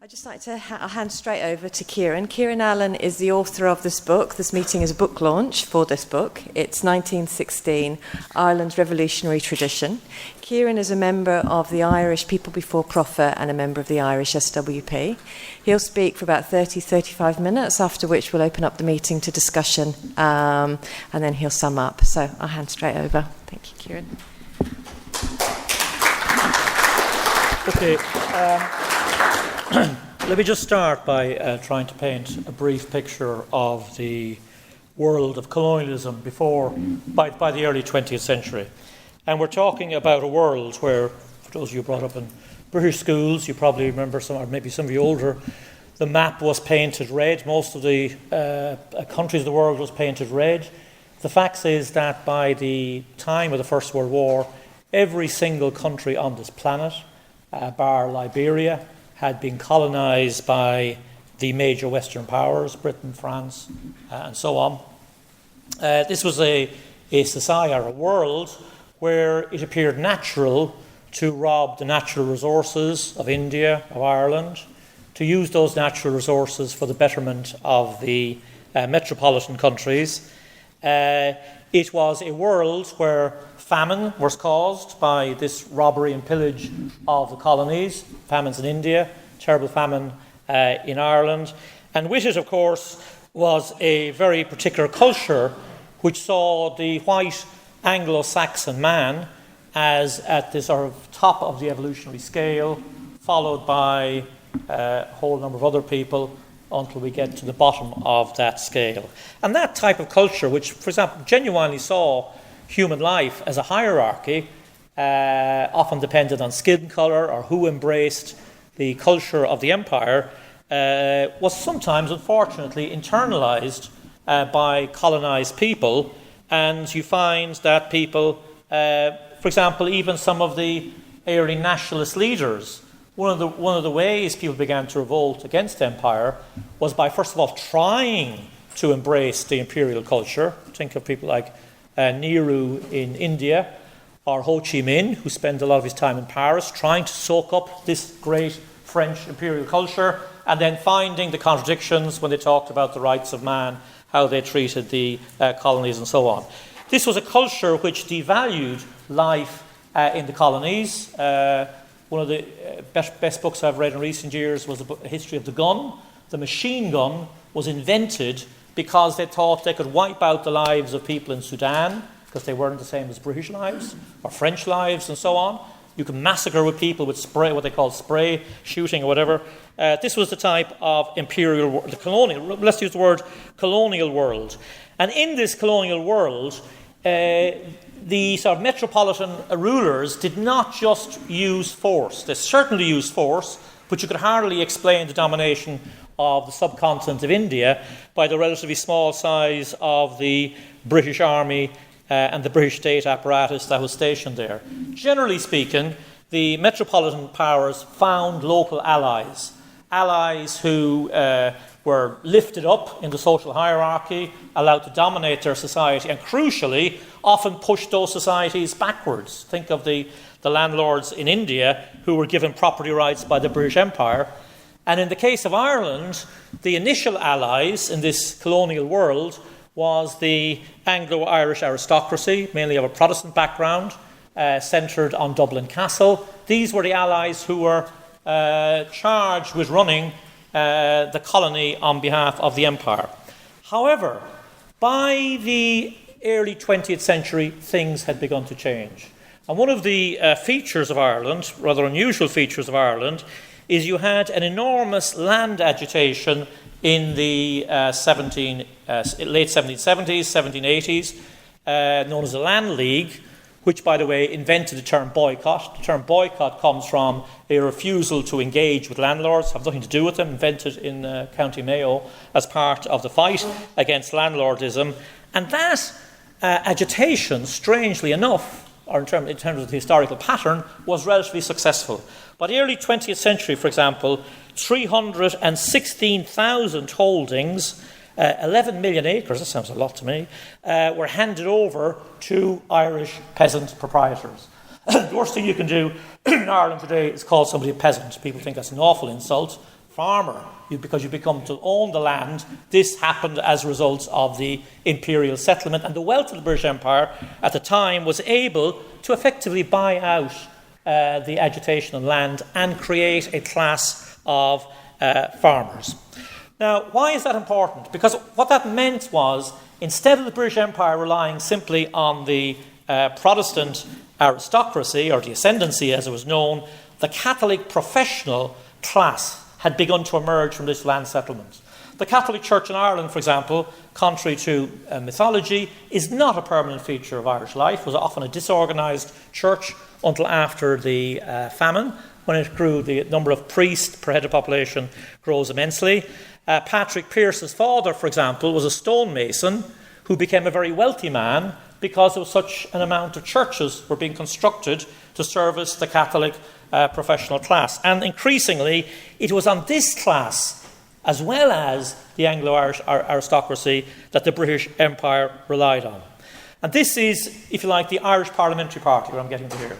I'd just like to hand straight over to Kieran. Kieran Allen is the author of this book. This meeting is a book launch for this book. It's 1916, Ireland's Revolutionary Tradition. Kieran is a member of the Irish People Before Profit and a member of the Irish SWP. He'll speak for about 30-35 minutes, after which we'll open up the meeting to discussion, and then he'll sum up. So I'll hand straight over. Thank you, Kieran. Okay. Let me just start by trying to paint a brief picture of the world of colonialism by the early 20th century. And we're talking about a world where, for those of you brought up in British schools, you probably remember or maybe some of you older, the map was painted red. Most of the countries of the world was painted red. The fact is that by the time of the First World War, every single country on this planet, bar Liberia, had been colonised by the major Western powers, Britain, France, and so on. This was a society or a world where it appeared natural to rob the natural resources of India, of Ireland, to use those natural resources for the betterment of the metropolitan countries. It was a world where famine was caused by this robbery and pillage of the colonies, famines in India, terrible famine in Ireland. And with it, of course, was a very particular culture which saw the white Anglo-Saxon man as at the sort of top of the evolutionary scale, followed by a whole number of other people until we get to the bottom of that scale. And that type of culture, which, for example, genuinely saw human life as a hierarchy, often depended on skin colour or who embraced the culture of the empire, was sometimes, unfortunately, internalised by colonised people. And you find that people, for example, even some of the early nationalist leaders, one of the ways people began to revolt against empire was by, first of all, trying to embrace the imperial culture. Think of people like Nehru in India, or Ho Chi Minh, who spent a lot of his time in Paris trying to soak up this great French imperial culture, and then finding the contradictions when they talked about the rights of man, how they treated the colonies and so on. This was a culture which devalued life in the colonies. One of the best books I've read in recent years was a history of the gun. The machine gun was invented because they thought they could wipe out the lives of people in Sudan, because they weren't the same as British lives or French lives and so on. You can massacre with people with spray, what they call spray shooting or whatever. This was the type of imperial, the colonial, let's use the word colonial world. And in this colonial world, the sort of metropolitan rulers did not just use force. They certainly used force, but you could hardly explain the domination of the subcontinent of India by the relatively small size of the British Army and the British state apparatus that was stationed there. Generally speaking, the metropolitan powers found local allies who were lifted up in the social hierarchy, allowed to dominate their society, and crucially, often pushed those societies backwards. Think of the landlords in India who were given property rights by the British Empire. And in the case of Ireland, the initial allies in this colonial world was the Anglo-Irish aristocracy, mainly of a Protestant background, centred on Dublin Castle. These were the allies who were charged with running the colony on behalf of the empire. However, by the early 20th century, things had begun to change. And one of the features of Ireland, rather unusual features of Ireland, is you had an enormous land agitation in the late 1770s, 1780s, known as the Land League, which, by the way, invented the term boycott. The term boycott comes from a refusal to engage with landlords, have nothing to do with them, invented in County Mayo as part of the fight against landlordism. And that agitation, strangely enough, or in terms of the historical pattern, was relatively successful. By the early 20th century, for example, 316,000 holdings, 11 million acres, that sounds a lot to me, were handed over to Irish peasant proprietors. The worst thing you can do in Ireland today is call somebody a peasant. People think that's an awful insult. farmer, because you become to own the land. This happened as a result of the imperial settlement, and the wealth of the British Empire at the time was able to effectively buy out the agitation on land and create a class of farmers. Now, why is that important? Because what that meant was, instead of the British Empire relying simply on the Protestant aristocracy, or the ascendancy as it was known, the Catholic professional class had begun to emerge from this land settlement. The Catholic Church in Ireland, for example, contrary to mythology, is not a permanent feature of Irish life. It was often a disorganised church until after the famine, when it grew. The number of priests per head of population grows immensely. Patrick Pearse's father, for example, was a stonemason who became a very wealthy man because there was such an amount of churches were being constructed to service the Catholic professional class. And increasingly, it was on this class, as well as the Anglo-Irish aristocracy, that the British Empire relied on. And this is, if you like, the Irish Parliamentary Party, what I'm getting to here.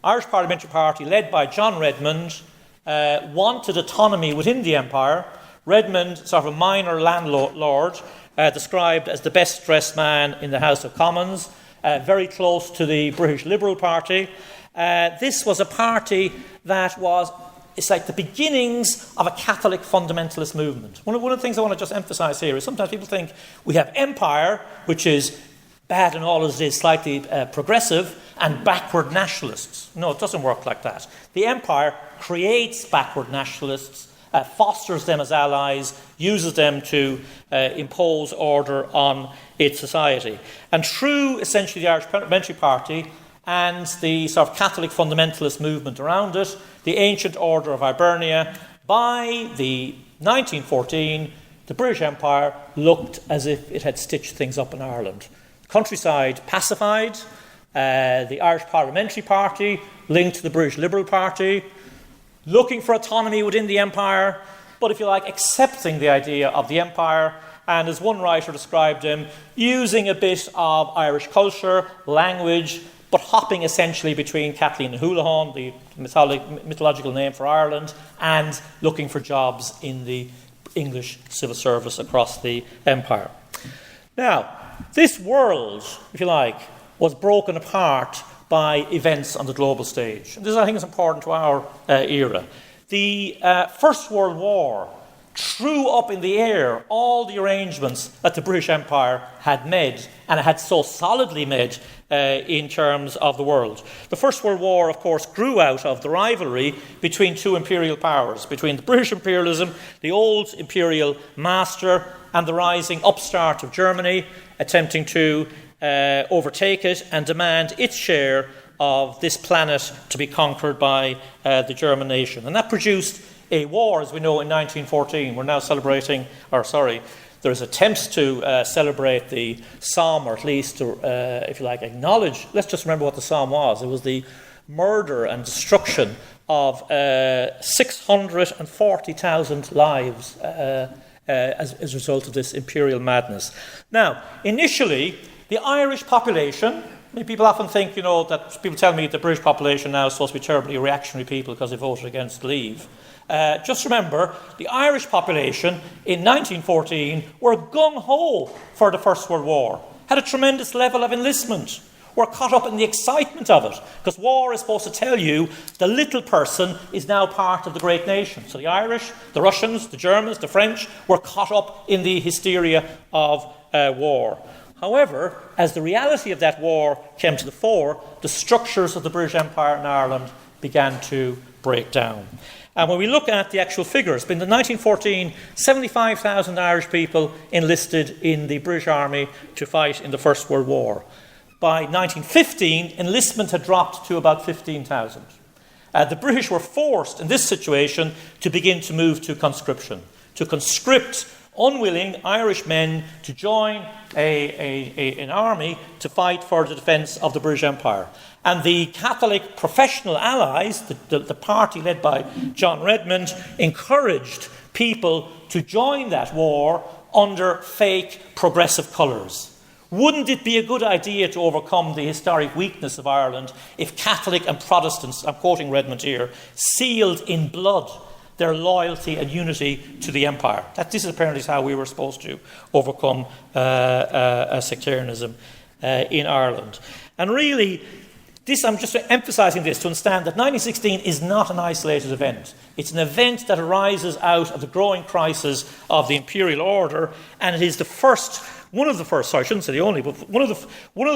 Irish Parliamentary Party, led by John Redmond, wanted autonomy within the empire. Redmond, sort of a minor landlord, described as the best-dressed man in the House of Commons, very close to the British Liberal Party. This was a party that was, it's like the beginnings of a Catholic fundamentalist movement. One of the things I want to just emphasise here is sometimes people think we have empire, which is bad and all as it is, slightly progressive, and backward nationalists. No, it doesn't work like that. The empire creates backward nationalists, fosters them as allies, uses them to impose order on its society. And through, essentially, the Irish Parliamentary Party and the sort of Catholic fundamentalist movement around it, the Ancient Order of Hibernia, by the 1914, the British Empire looked as if it had stitched things up in Ireland. Countryside pacified, the Irish Parliamentary Party linked to the British Liberal Party, looking for autonomy within the empire, but if you like, accepting the idea of the empire, and as one writer described him, using a bit of Irish culture, language, but hopping essentially between Kathleen and Houlihan, the mythological name for Ireland, and looking for jobs in the English civil service across the empire. Now, this world, if you like, was broken apart by events on the global stage. And this, I think, is important to our era. The First World War threw up in the air all the arrangements that the British Empire had made, and it had so solidly made in terms of the world. The First World War, of course, grew out of the rivalry between two imperial powers, between the British imperialism, the old imperial master, and the rising upstart of Germany, attempting to overtake it and demand its share of this planet to be conquered by the German nation. And that produced a war, as we know, in 1914. We're now celebrating, there's attempts to celebrate the Somme, or at least to, if you like, acknowledge. Let's just remember what the Somme was. It was the murder and destruction of 640,000 lives as a result of this imperial madness. Now, initially, the Irish population, people often think, that people tell me the British population now is supposed to be terribly reactionary people because they voted against leave. Just remember, the Irish population in 1914 were gung-ho for the First World War, had a tremendous level of enlistment, were caught up in the excitement of it, because war is supposed to tell you the little person is now part of the great nation. So the Irish, the Russians, the Germans, the French were caught up in the hysteria of war. However, as the reality of that war came to the fore, the structures of the British Empire in Ireland began to break down. And when we look at the actual figures, in 1914, 75,000 Irish people enlisted in the British Army to fight in the First World War. By 1915, enlistment had dropped to about 15,000. The British were forced in this situation to begin to move to conscription, to conscript unwilling Irish men to join an army to fight for the defence of the British Empire. And the Catholic professional allies, the party led by John Redmond, encouraged people to join that war under fake progressive colours. Wouldn't it be a good idea to overcome the historic weakness of Ireland if Catholic and Protestants, I'm quoting Redmond here, sealed in blood their loyalty and unity to the empire. This is apparently how we were supposed to overcome sectarianism in Ireland. And really, I'm just emphasising this to understand that 1916 is not an isolated event. It's an event that arises out of the growing crisis of the imperial order, and it is one of the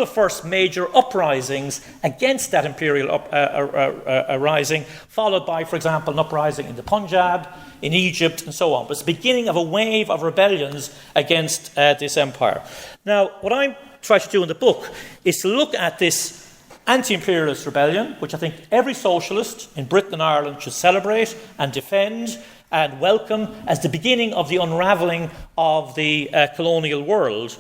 first major uprisings against that imperial rising, followed by, for example, an uprising in the Punjab, in Egypt, and so on. But it's the beginning of a wave of rebellions against this empire. Now, what I'm trying to do in the book is to look at this anti-imperialist rebellion, which I think every socialist in Britain and Ireland should celebrate and defend and welcome as the beginning of the unravelling of the colonial world.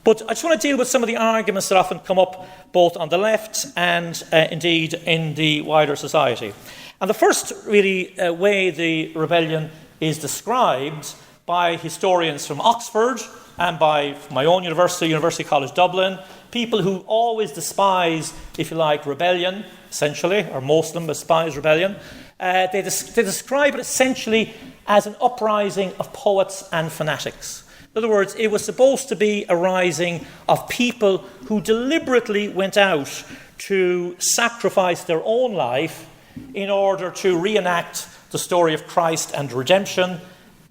But I just want to deal with some of the arguments that often come up both on the left and indeed in the wider society. And the first really way the rebellion is described by historians from Oxford and by my own university, University College Dublin, people who always despise, if you like, rebellion, essentially, or most of them despise rebellion. They describe it essentially as an uprising of poets and fanatics. In other words, it was supposed to be a rising of people who deliberately went out to sacrifice their own life in order to reenact the story of Christ and redemption,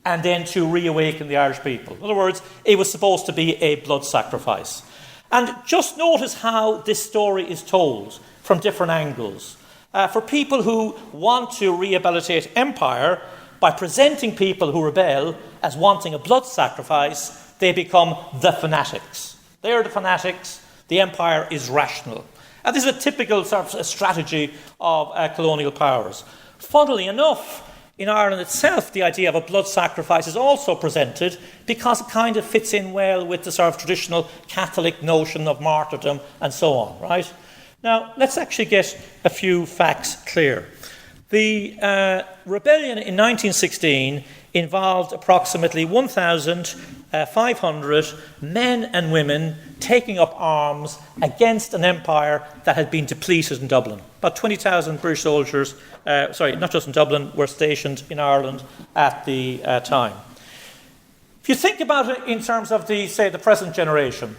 and then to reawaken the Irish people. In other words, it was supposed to be a blood sacrifice. And just notice how this story is told from different angles. For people who want to rehabilitate empire, by presenting people who rebel as wanting a blood sacrifice, they become the fanatics. They are the fanatics. The empire is rational. And this is a typical sort of strategy of colonial powers. Funnily enough, in Ireland itself, the idea of a blood sacrifice is also presented because it kind of fits in well with the sort of traditional Catholic notion of martyrdom and so on, right? Now, let's actually get a few facts clear. The rebellion in 1916 involved approximately 1,500 men and women taking up arms against an empire that had been depleted in Dublin. About 20,000 British soldiers, not just in Dublin, were stationed in Ireland at the time. If you think about it in terms of the present generation,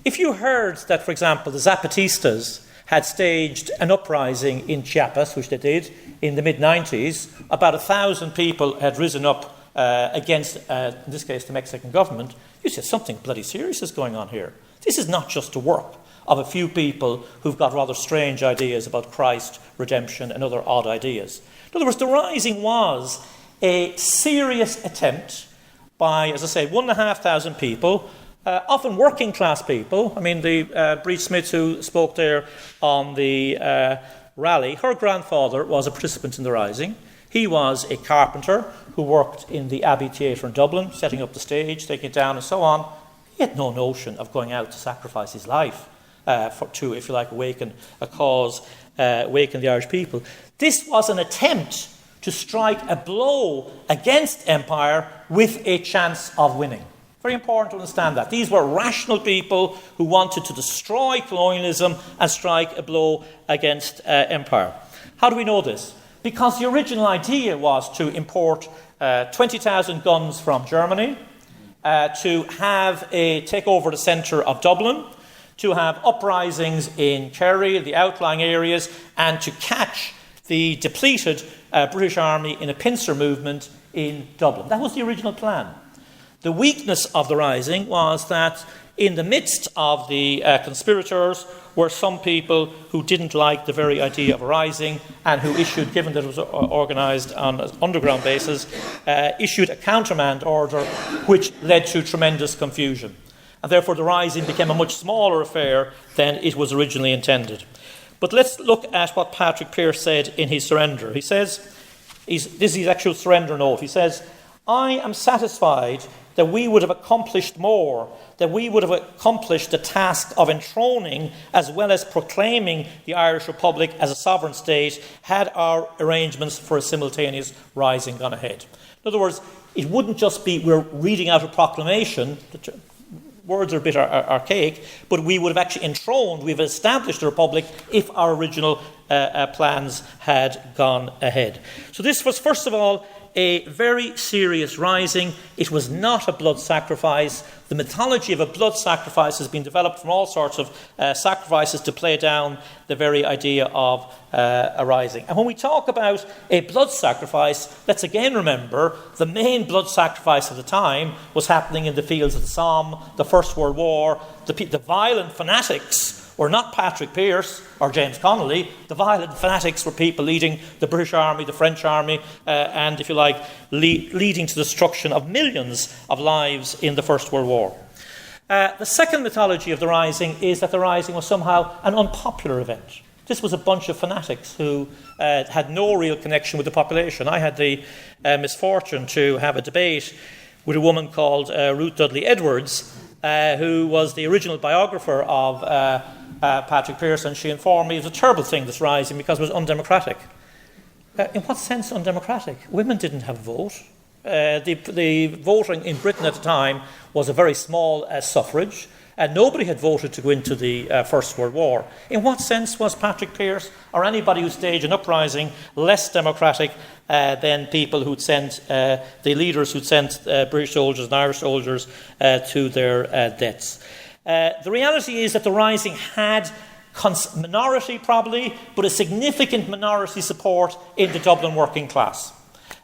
if you heard that, for example, the Zapatistas had staged an uprising in Chiapas, which they did in the mid-90s, about 1,000 people had risen up against, in this case, the Mexican government, you say something bloody serious is going on here. This is not just the work of a few people who've got rather strange ideas about Christ, redemption, and other odd ideas. In other words, the rising was a serious attempt by, as I say, 1,500 people, often working class people. I mean, the Brid Smith who spoke there on the rally, her grandfather was a participant in the rising. He was a carpenter who worked in the Abbey Theatre in Dublin, setting up the stage, taking it down and so on. He had no notion of going out to sacrifice his life to, if you like, awaken a cause, awaken the Irish people. This was an attempt to strike a blow against empire with a chance of winning. Very important to understand that. These were rational people who wanted to destroy colonialism and strike a blow against empire. How do we know this? Because the original idea was to import 20,000 guns from Germany, to take over the centre of Dublin, to have uprisings in Kerry, the outlying areas, and to catch the depleted British Army in a pincer movement in Dublin. That was the original plan. The weakness of the rising was that in the midst of the conspirators were some people who didn't like the very idea of a rising and who issued, given that it was organised on an underground basis, issued a countermand order which led to tremendous confusion. And therefore the rising became a much smaller affair than it was originally intended. But let's look at what Patrick Pearse said in his surrender. He says, this is his actual surrender note, he says, "I am satisfied that we would have accomplished more, that we would have accomplished the task of enthroning as well as proclaiming the Irish Republic as a sovereign state had our arrangements for a simultaneous rising gone ahead." In other words, it wouldn't just be we're reading out a proclamation, the words are a bit archaic, but we would have actually enthroned, we've established a republic if our original plans had gone ahead. So this was, first of all, a very serious rising. It was not a blood sacrifice. The mythology of a blood sacrifice has been developed from all sorts of sacrifices to play down the very idea of a rising. And when we talk about a blood sacrifice, let's again remember the main blood sacrifice of the time was happening in the fields of the Somme, the First World War. The violent fanatics were not Patrick Pearse or James Connolly. The violent fanatics were people leading the British Army, the French Army, and, if you like, leading to the destruction of millions of lives in the First World War. The second mythology of the Rising is that the Rising was somehow an unpopular event. This was a bunch of fanatics who had no real connection with the population. I had the misfortune to have a debate with a woman called Ruth Dudley Edwards, who was the original biographer of Patrick Pearson. She informed me it was a terrible thing, this rising, because it was undemocratic. In what sense undemocratic? Women didn't have a vote. The voting in Britain at the time was a very small suffrage, and nobody had voted to go into the First World War. In what sense was Patrick Pearse or anybody who staged an uprising less democratic than people who'd sent, the leaders who'd sent British soldiers and Irish soldiers to their deaths? The reality is that the Rising had minority probably, but a significant minority support in the Dublin working class.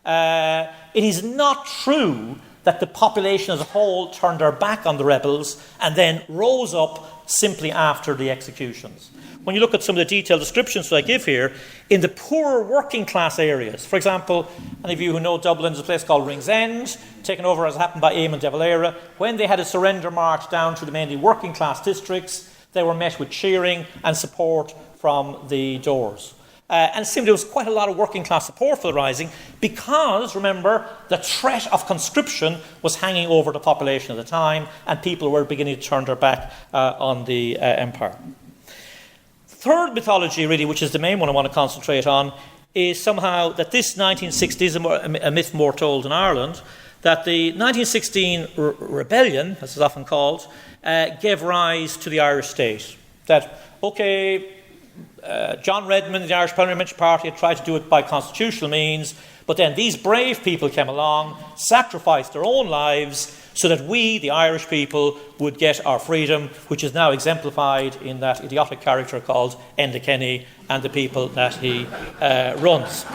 It is not true that the population as a whole turned their back on the rebels and then rose up simply after the executions. When you look at some of the detailed descriptions that I give here, in the poorer working class areas, for example, any of you who know Dublin, there's a place called Ringsend, taken over as happened by Eamon de Valera. When they had a surrender march down to the mainly working class districts, they were met with cheering and support from the doors. And simply there was quite a lot of working class support for the Rising because, remember, the threat of conscription was hanging over the population at the time and people were beginning to turn their back on the empire. Third mythology, really, which is the main one I want to concentrate on, is somehow that this 1960s, a myth more told in Ireland, that the 1916 rebellion, as it's often called, gave rise to the Irish state. That, okay, John Redmond, the Irish Parliamentary Party, had tried to do it by constitutional means, but then these brave people came along, sacrificed their own lives so that we, the Irish people, would get our freedom, which is now exemplified in that idiotic character called Enda Kenny and the people that he runs.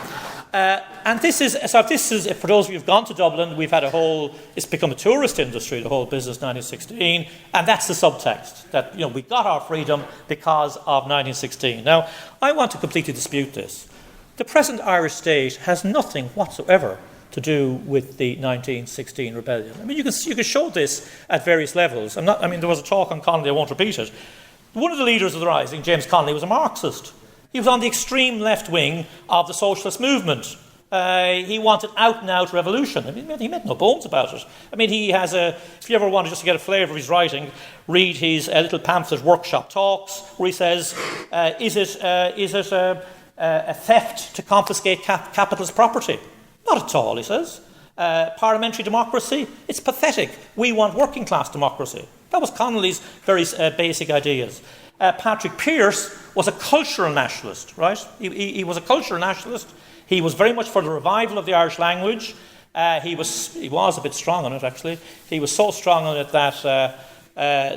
And this is, for those of you who've gone to Dublin, we've had it's become a tourist industry, the whole business 1916, and that's the subtext, that we got our freedom because of 1916. Now, I want to completely dispute this. The present Irish state has nothing whatsoever to do with the 1916 rebellion. I mean, you can show this at various levels. There was a talk on Connolly, I won't repeat it. One of the leaders of the Rising, James Connolly, was a Marxist. He was on the extreme left wing of the socialist movement. He wanted out-and-out revolution. I mean, he made no bones about it. I mean, he has if you ever want to get a flavour of his writing, read his little pamphlet, Workshop Talks, where he says, is it a theft to confiscate capitalist property? Not at all, he says. Parliamentary democracy? It's pathetic. We want working class democracy. That was Connolly's very basic ideas. Patrick Pearse was a cultural nationalist, right? He was a cultural nationalist. He was very much for the revival of the Irish language. He was a bit strong on it, actually. He was so strong on it that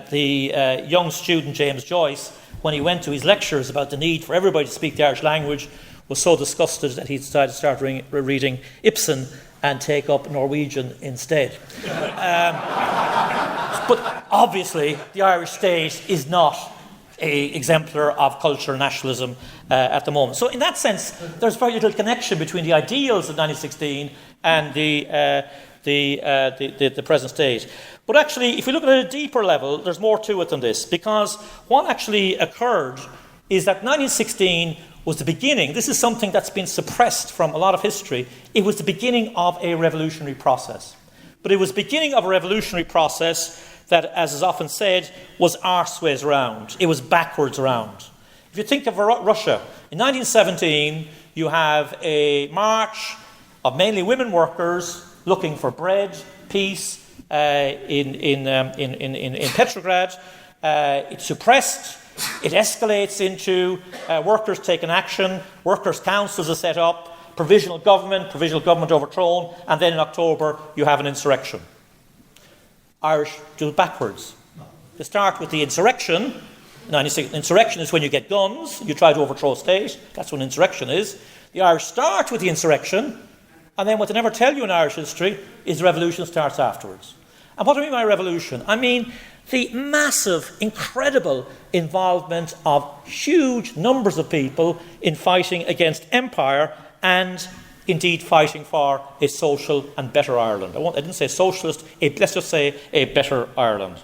the young student, James Joyce, when he went to his lectures about the need for everybody to speak the Irish language, was so disgusted that he decided to start reading Ibsen and take up Norwegian instead. But obviously, the Irish state is not an exemplar of cultural nationalism at the moment. So in that sense, there's very little connection between the ideals of 1916 and the present state. But actually, if you look at it at a deeper level, there's more to it than this, because what actually occurred is that 1916 was the beginning. This is something that's been suppressed from a lot of history. It was the beginning of a revolutionary process. But it was the beginning of a revolutionary process that, as is often said, was arseways round. It was backwards around. If you think of Russia, in 1917, you have a march of mainly women workers looking for bread, peace in Petrograd. It's suppressed. It escalates into workers taking action. Workers' councils are set up. provisional government overthrown, and then in October you have an insurrection. Irish do it backwards. They start with the insurrection. Insurrection is when you get guns, you try to overthrow a state. That's what an insurrection is. The Irish start with the insurrection, and then what they never tell you in Irish history is the revolution starts afterwards. And what do I mean by revolution? I mean the massive, incredible involvement of huge numbers of people in fighting against empire and indeed fighting for a social and better Ireland. I didn't say socialist, let's just say a better Ireland.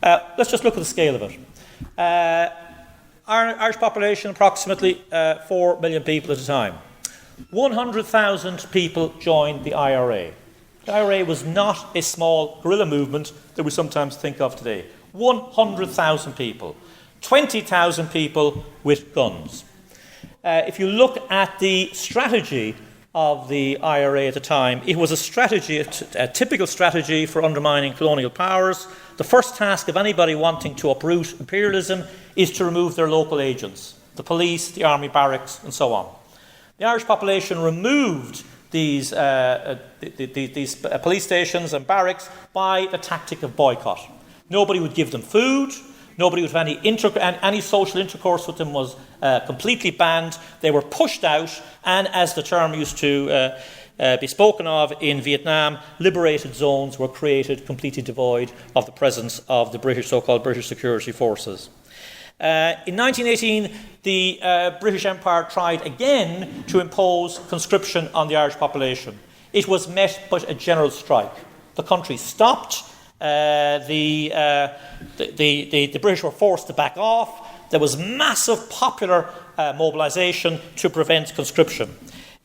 Let's just look at the scale of it. Irish population, approximately 4 million people at a time. 100,000 people joined the IRA. The IRA was not a small guerrilla movement that we sometimes think of today. 100,000 people. 20,000 people with guns. If you look at the strategy of the IRA at the time, it was a typical strategy for undermining colonial powers. The first task of anybody wanting to uproot imperialism is to remove their local agents, the police, the army barracks, and so on. The Irish population removed these police stations and barracks by the tactic of boycott. Nobody would give them food. Nobody would have any social intercourse with them was completely banned. They were pushed out, and as the term used to be spoken of in Vietnam, liberated zones were created completely devoid of the presence of the so-called British security forces. In 1918, the British Empire tried again to impose conscription on the Irish population. It was met by a general strike. The country stopped. The British were forced to back off. There was massive popular mobilisation to prevent conscription.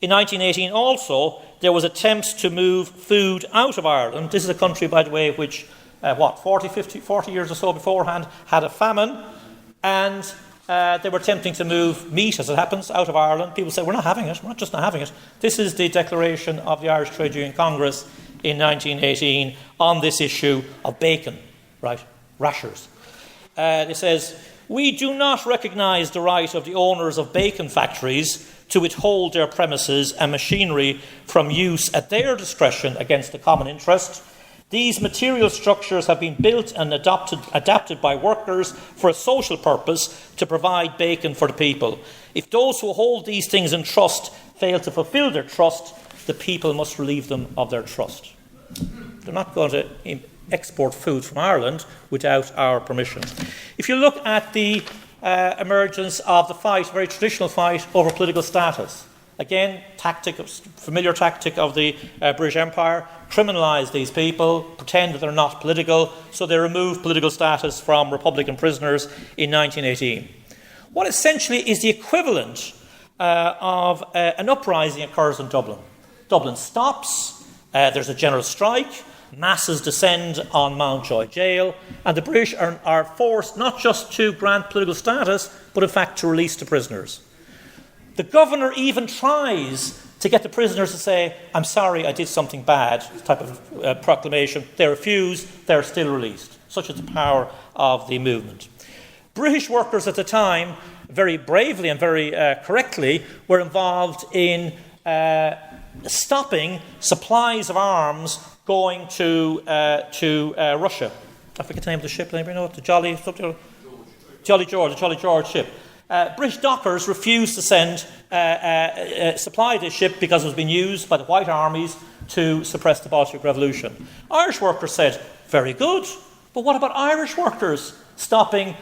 In 1918 also, there was attempts to move food out of Ireland. This is a country, by the way, which, 40 years or so beforehand, had a famine. And they were attempting to move meat, as it happens, out of Ireland. People say, we're not having it. We're not just not having it. This is the declaration of the Irish Trade Union Congress in 1918 on this issue of bacon, right? Rashers. It says, we do not recognise the right of the owners of bacon factories to withhold their premises and machinery from use at their discretion against the common interest. These material structures have been built and adapted by workers for a social purpose to provide bacon for the people. If those who hold these things in trust fail to fulfil their trust, the people must relieve them of their trust. They're not going to export food from Ireland without our permission. If you look at the emergence of the fight, a very traditional fight over political status, again, familiar tactic of the British Empire, criminalise these people, pretend that they're not political, so they removed political status from Republican prisoners in 1918. What essentially is the equivalent of an uprising occurs in Dublin. Dublin stops, there's a general strike, masses descend on Mountjoy Jail, and the British are forced not just to grant political status, but in fact to release the prisoners. The governor even tries to get the prisoners to say, I'm sorry, I did something bad, type of proclamation. They refuse, they're still released. Such is the power of the movement. British workers at the time, very bravely and very correctly, were involved in stopping supplies of arms going to Russia. I forget the name of the ship, anybody know it? The Jolly George ship. British dockers refused to supply this ship because it was being used by the White Armies to suppress the Bolshevik Revolution. Irish workers said, very good, but what about Irish workers stopping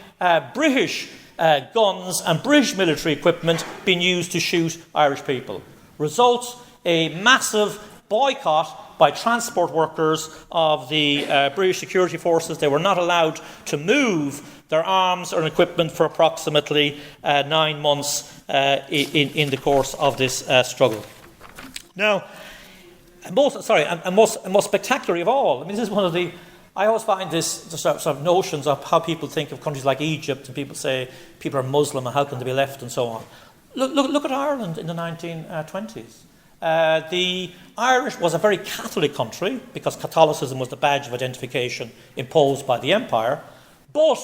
British guns and British military equipment being used to shoot Irish people? Result, a massive boycott by transport workers of the British security forces. They were not allowed to move their arms or equipment for approximately 9 months in the course of this struggle. Now, most spectacular of all, I mean, this is one of the, I always find this sort of notions of how people think of countries like Egypt, and people say people are Muslim and how can they be left and so on. Look at Ireland in the 1920s. The Irish was a very Catholic country because Catholicism was the badge of identification imposed by the empire. But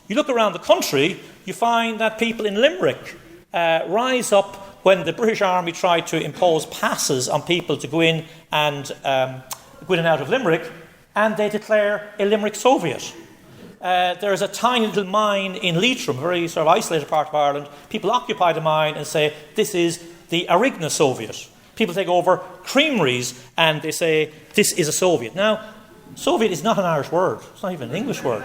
you look around the country, you find that people in Limerick rise up when the British Army tried to impose passes on people to go in and go in and out of Limerick, and they declare a Limerick Soviet. There's a tiny little mine in Leitrim, a very sort of isolated part of Ireland. People occupy the mine and say, this is the Arigna Soviet. People take over creameries and they say, this is a Soviet. Now, Soviet is not an Irish word. It's not even an English word.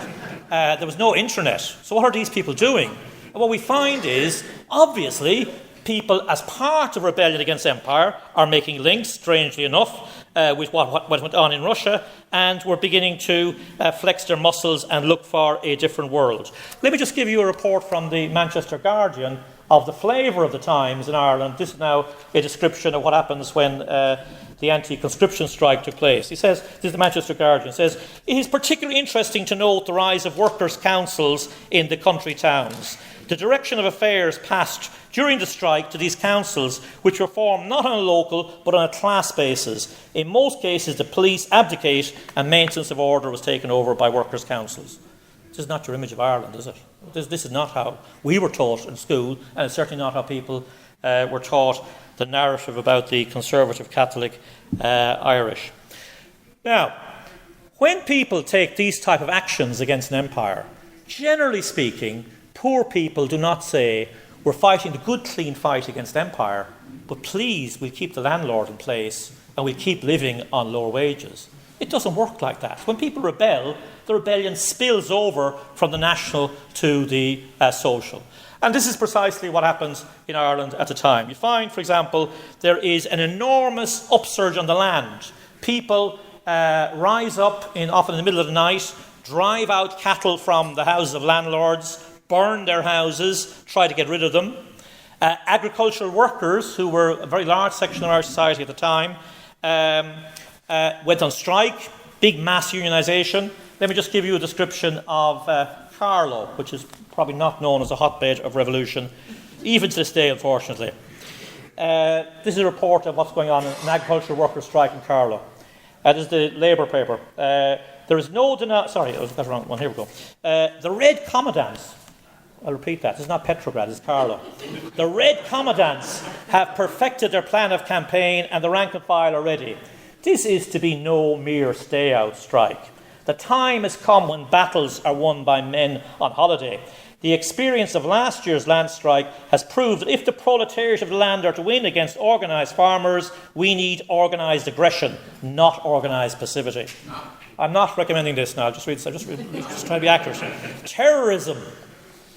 There was no internet. So what are these people doing? And what we find is, obviously, people, as part of rebellion against empire, are making links, strangely enough, with what went on in Russia, and were beginning to flex their muscles and look for a different world. Let me just give you a report from the Manchester Guardian of the flavour of the times in Ireland. This is now a description of what happens when the anti-conscription strike took place. He says, this is the Manchester Guardian, says, it is particularly interesting to note the rise of workers' councils in the country towns. The direction of affairs passed during the strike to these councils, which were formed not on a local but on a class basis. In most cases, the police abdicate and maintenance of order was taken over by workers' councils. This is not your image of Ireland, is it? This is not how we were taught in school, and it's certainly not how people were taught the narrative about the conservative Catholic Irish. Now, when people take these type of actions against an empire, generally speaking, poor people do not say, we're fighting the good, clean fight against empire, but please, we'll keep the landlord in place and we'll keep living on lower wages. It doesn't work like that. When people rebel, the rebellion spills over from the national to the social. And this is precisely what happens in Ireland at the time. You find, for example, there is an enormous upsurge on the land. People rise up, often in the middle of the night, drive out cattle from the houses of landlords, burn their houses, try to get rid of them. Agricultural workers, who were a very large section of our society at the time, went on strike, big mass unionisation. Let me just give you a description of Carlow, which is probably not known as a hotbed of revolution, even to this day, unfortunately. This is a report of what's going on in an agricultural workers' strike in Carlow. This is the Labour paper. There is no sorry, I got the wrong one. Here we go. The Red Commandants, I'll repeat that, it's not Petrograd, it's Carlow. The Red Commandants have perfected their plan of campaign and the rank and file are ready. This is to be no mere stay-out strike. The time has come when battles are won by men on holiday. The experience of last year's land strike has proved that if the proletariat of the land are to win against organised farmers, we need organised aggression, not organised passivity. I'm not recommending this now, just trying to be accurate.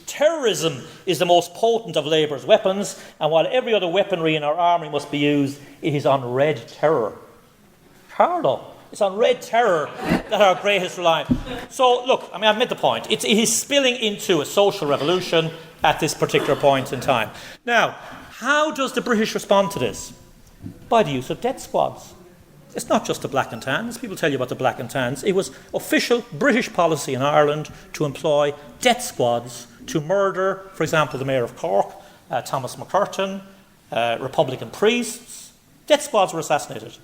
Terrorism is the most potent of Labour's weapons, and while every other weaponry in our army must be used, it is on red terror. Carlo. It's on red terror that our greatest reliance. So, look, I've made the point. It is spilling into a social revolution at this particular point in time. Now, how does the British respond to this? By the use of death squads. It's not just the black and tans. People tell you about the black and tans. It was official British policy in Ireland to employ death squads to murder, for example, the Mayor of Cork, Thomas McCurtain, Republican priests. Death squads were assassinated.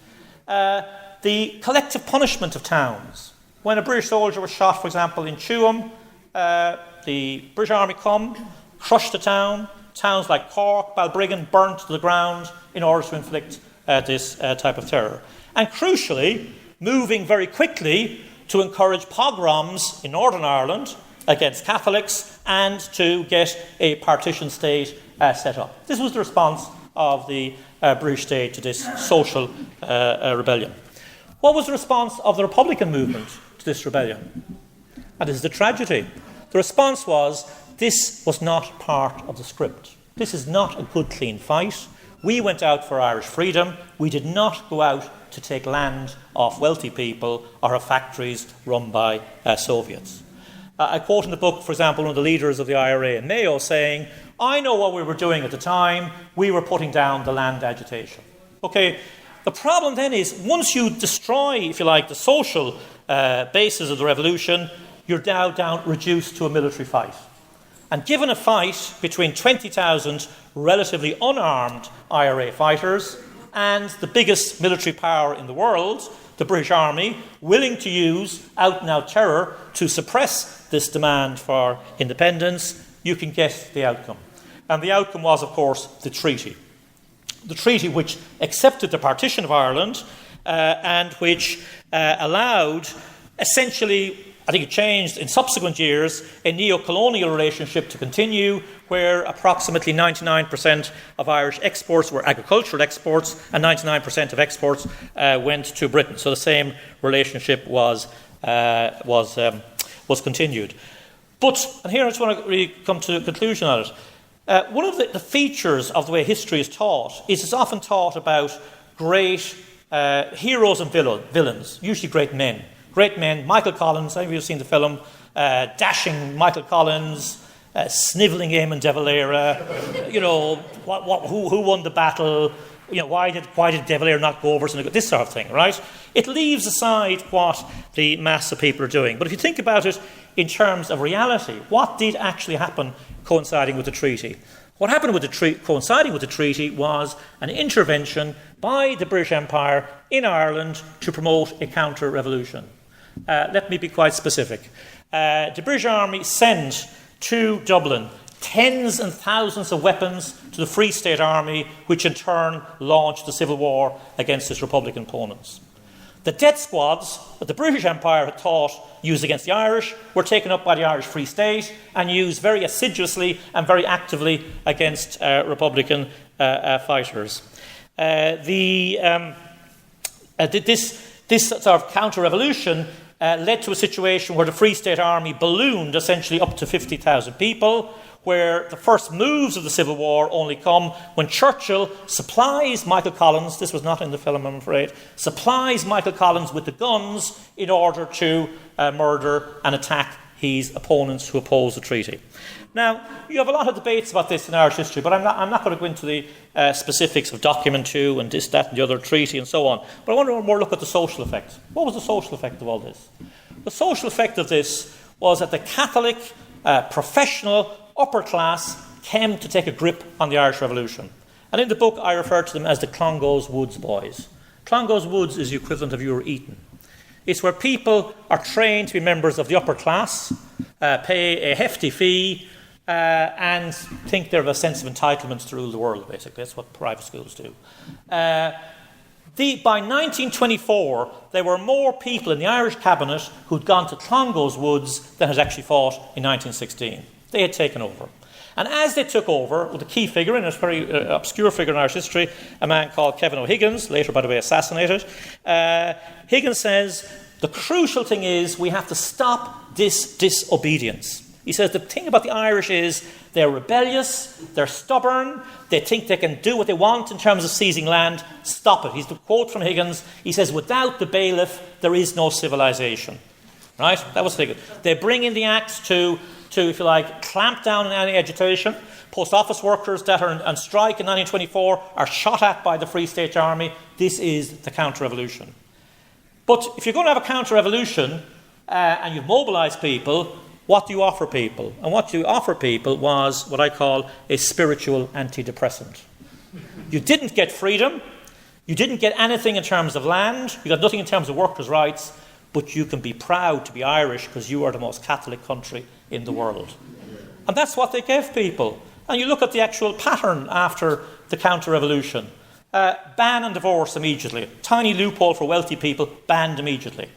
The collective punishment of towns. When a British soldier was shot, for example, in Tuam, the British Army come, crush the town. Towns like Cork, Balbriggan burnt to the ground in order to inflict this type of terror. And crucially, moving very quickly to encourage pogroms in Northern Ireland against Catholics and to get a partition state set up. This was the response of the British state to this social rebellion. What was the response of the Republican movement to this rebellion? And this is the tragedy. The response was, this was not part of the script. This is not a good, clean fight. We went out for Irish freedom. We did not go out to take land off wealthy people or have factories run by Soviets. I quote in the book, for example, one of the leaders of the IRA in Mayo saying, I know what we were doing at the time. We were putting down the land agitation. Okay. The problem then is, once you destroy, if you like, the social basis of the revolution, you're now reduced to a military fight. And given a fight between 20,000 relatively unarmed IRA fighters and the biggest military power in the world, the British Army, willing to use out-and-out terror to suppress this demand for independence, you can get the outcome. And the outcome was, of course, the treaty. the treaty which accepted the partition of Ireland and which allowed, essentially, I think it changed in subsequent years, a neo-colonial relationship to continue, where approximately 99% of Irish exports were agricultural exports and 99% of exports went to Britain. So the same relationship was continued. But, and here I just want to really come to a conclusion on it, one of the features of the way history is taught is it's often taught about great heroes and villains, usually great men. Great men, Michael Collins, any of you have seen the film, dashing Michael Collins, snivelling Eamon de Valera, who won the battle, why did de Valera not go over, this sort of thing, right? It leaves aside what the mass of people are doing. But if you think about it in terms of reality, what did actually happen coinciding with the treaty? What happened coinciding with the treaty was an intervention by the British Empire in Ireland to promote a counter-revolution. Let me be quite specific. The British Army sent to Dublin tens and thousands of weapons to the Free State Army, which in turn launched the civil war against its Republican opponents. The death squads that the British Empire had thought used against the Irish were taken up by the Irish Free State and used very assiduously and very actively against Republican fighters. This sort of counter-revolution led to a situation where the Free State Army ballooned essentially up to 50,000 people, where the first moves of the Civil War only come when Churchill supplies Michael Collins, this was not in the film I'm afraid, supplies Michael Collins with the guns in order to murder and attack his opponents who oppose the treaty. Now, you have a lot of debates about this in Irish history, but I'm not going to go into the specifics of Document 2 and this, that and the other treaty and so on. But I want to more look at the social effect. What was the social effect of all this? The social effect of this was that the Catholic, professional, upper class came to take a grip on the Irish Revolution. And in the book, I refer to them as the Clongowes Woods boys. Clongowes Woods is the equivalent of your Eton. It's where people are trained to be members of the upper class, pay a hefty fee, and think they have a sense of entitlement to rule the world, basically. That's what private schools do. By 1924, there were more people in the Irish cabinet who'd gone to Clongowes Woods than had actually fought in 1916. They had taken over. And as they took over, with a key figure, and a very obscure figure in Irish history, a man called Kevin O'Higgins, later, by the way, assassinated, Higgins says, the crucial thing is we have to stop this disobedience. He says the thing about the Irish is they're rebellious, they're stubborn, they think they can do what they want in terms of seizing land. Stop it. He's the quote from Higgins. He says, without the bailiff, there is no civilization. Right? That was Higgins. They bring in the axe to, if you like, clamp down on any agitation. Post office workers that are on strike in 1924 are shot at by the Free State Army. This is the counter-revolution. But if you're going to have a counter-revolution and you've mobilised people, what do you offer people? And what you offer people was what I call a spiritual antidepressant. You didn't get freedom. You didn't get anything in terms of land. You got nothing in terms of workers' rights. But you can be proud to be Irish because you are the most Catholic country in the world. And that's what they gave people. And you look at the actual pattern after the counter-revolution. Ban on divorce immediately. Tiny loophole for wealthy people, banned immediately.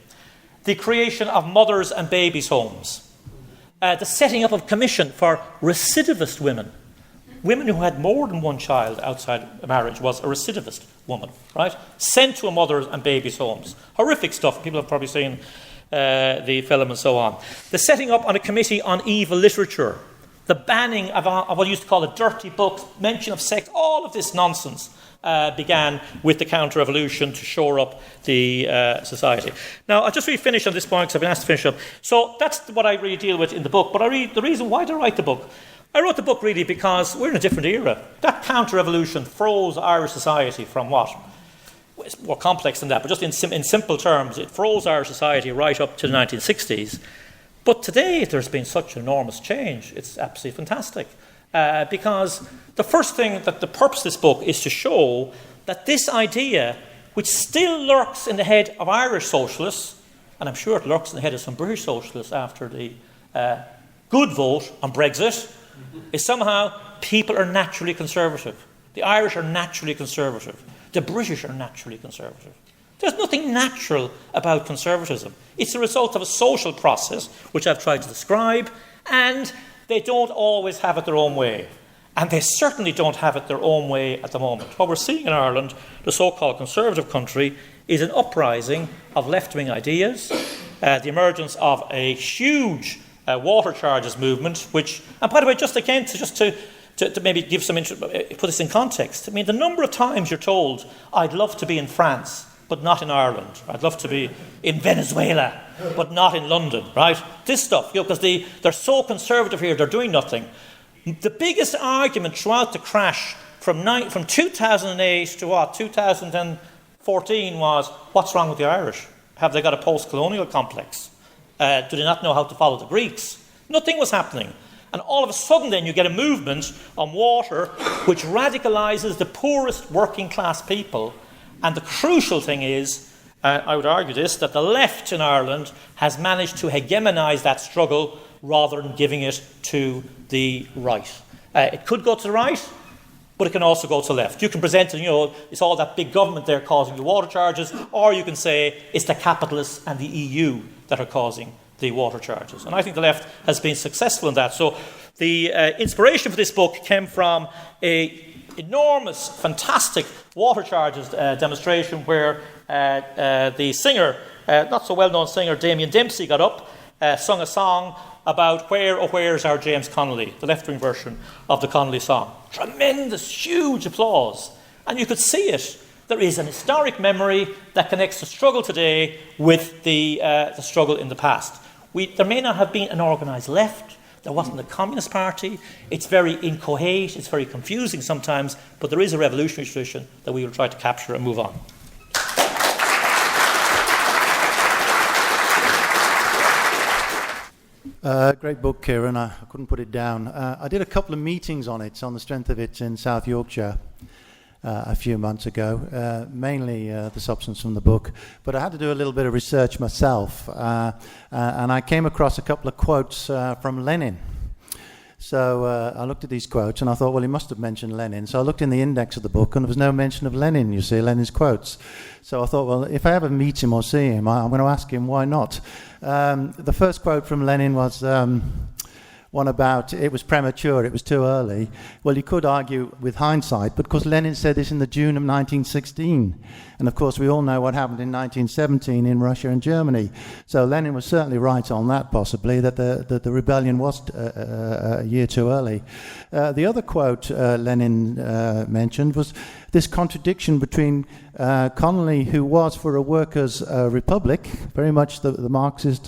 The creation of mothers and babies' homes. The setting up of commission for recidivist women. Women who had more than one child outside marriage was a recidivist woman, right? Sent to a mother's and babies' homes. Horrific stuff. People have probably seen the film and so on. The setting up on a committee on evil literature. The banning of what I used to call the dirty books, mention of sex, all of this nonsense began with the counter-revolution to shore up the society. Now, I'll just really finish on this point because I've been asked to finish up. So that's what I really deal with in the book. But the reason why did I write the book? I wrote the book really because we're in a different era. That counter-revolution froze Irish society from what? It's more complex than that, but just in simple terms, it froze Irish society right up to the 1960s. But today, there's been such enormous change. It's absolutely fantastic. Because the first thing, that the purpose of this book is to show that this idea, which still lurks in the head of Irish socialists, and I'm sure it lurks in the head of some British socialists after the good vote on Brexit, is somehow people are naturally conservative. The Irish are naturally conservative. The British are naturally conservative. There's nothing natural about conservatism. It's a result of a social process, which I've tried to describe, and they don't always have it their own way. And they certainly don't have it their own way at the moment. What we're seeing in Ireland, the so-called conservative country, is an uprising of left-wing ideas, the emergence of a huge water charges movement, which, and by the way, just again, to maybe give some put this in context. I mean, the number of times you're told, I'd love to be in France, but not in Ireland. I'd love to be in Venezuela, but not in London, right? This stuff, because they're so conservative here, they're doing nothing. The biggest argument throughout the crash from 2008 to 2014 was, what's wrong with the Irish? Have they got a post-colonial complex? Do they not know how to follow the Greeks? Nothing was happening. And all of a sudden then you get a movement on water which radicalises the poorest working class people. And the crucial thing is, I would argue this, that the left in Ireland has managed to hegemonise that struggle rather than giving it to the right. It could go to the right, but it can also go to the left. You can present it, it's all that big government there causing the water charges, or you can say it's the capitalists and the EU that are causing the water charges. And I think the left has been successful in that. So the inspiration for this book came from an enormous, fantastic water charges demonstration where the singer, not so well-known singer, Damien Dempsey, got up, sung a song about Where, oh where's our James Connolly, the left-wing version of the Connolly song. Tremendous, huge applause. And you could see it. There is an historic memory that connects the struggle today with the struggle in the past. There may not have been an organised left. There wasn't a Communist Party. It's very inchoate. It's very confusing sometimes. But there is a revolutionary tradition that we will try to capture and move on. Great book, Kieran. I couldn't put it down. I did a couple of meetings on it, on the strength of it, in South Yorkshire a few months ago, mainly the substance from the book. But I had to do a little bit of research myself, and I came across a couple of quotes from Lenin. So I looked at these quotes and I thought, well, he must have mentioned Lenin. So I looked in the index of the book and there was no mention of Lenin, you see, Lenin's quotes. So I thought, well, if I ever meet him or see him, I'm going to ask him why not. The first quote from Lenin was one about it was premature, it was too early. Well, you could argue with hindsight, but because Lenin said this in the June of 1916. And of course, we all know what happened in 1917 in Russia and Germany. So Lenin was certainly right on that, possibly, that the rebellion was a year too early. The other quote Lenin mentioned was this contradiction between Connolly, who was for a workers' republic, very much the Marxist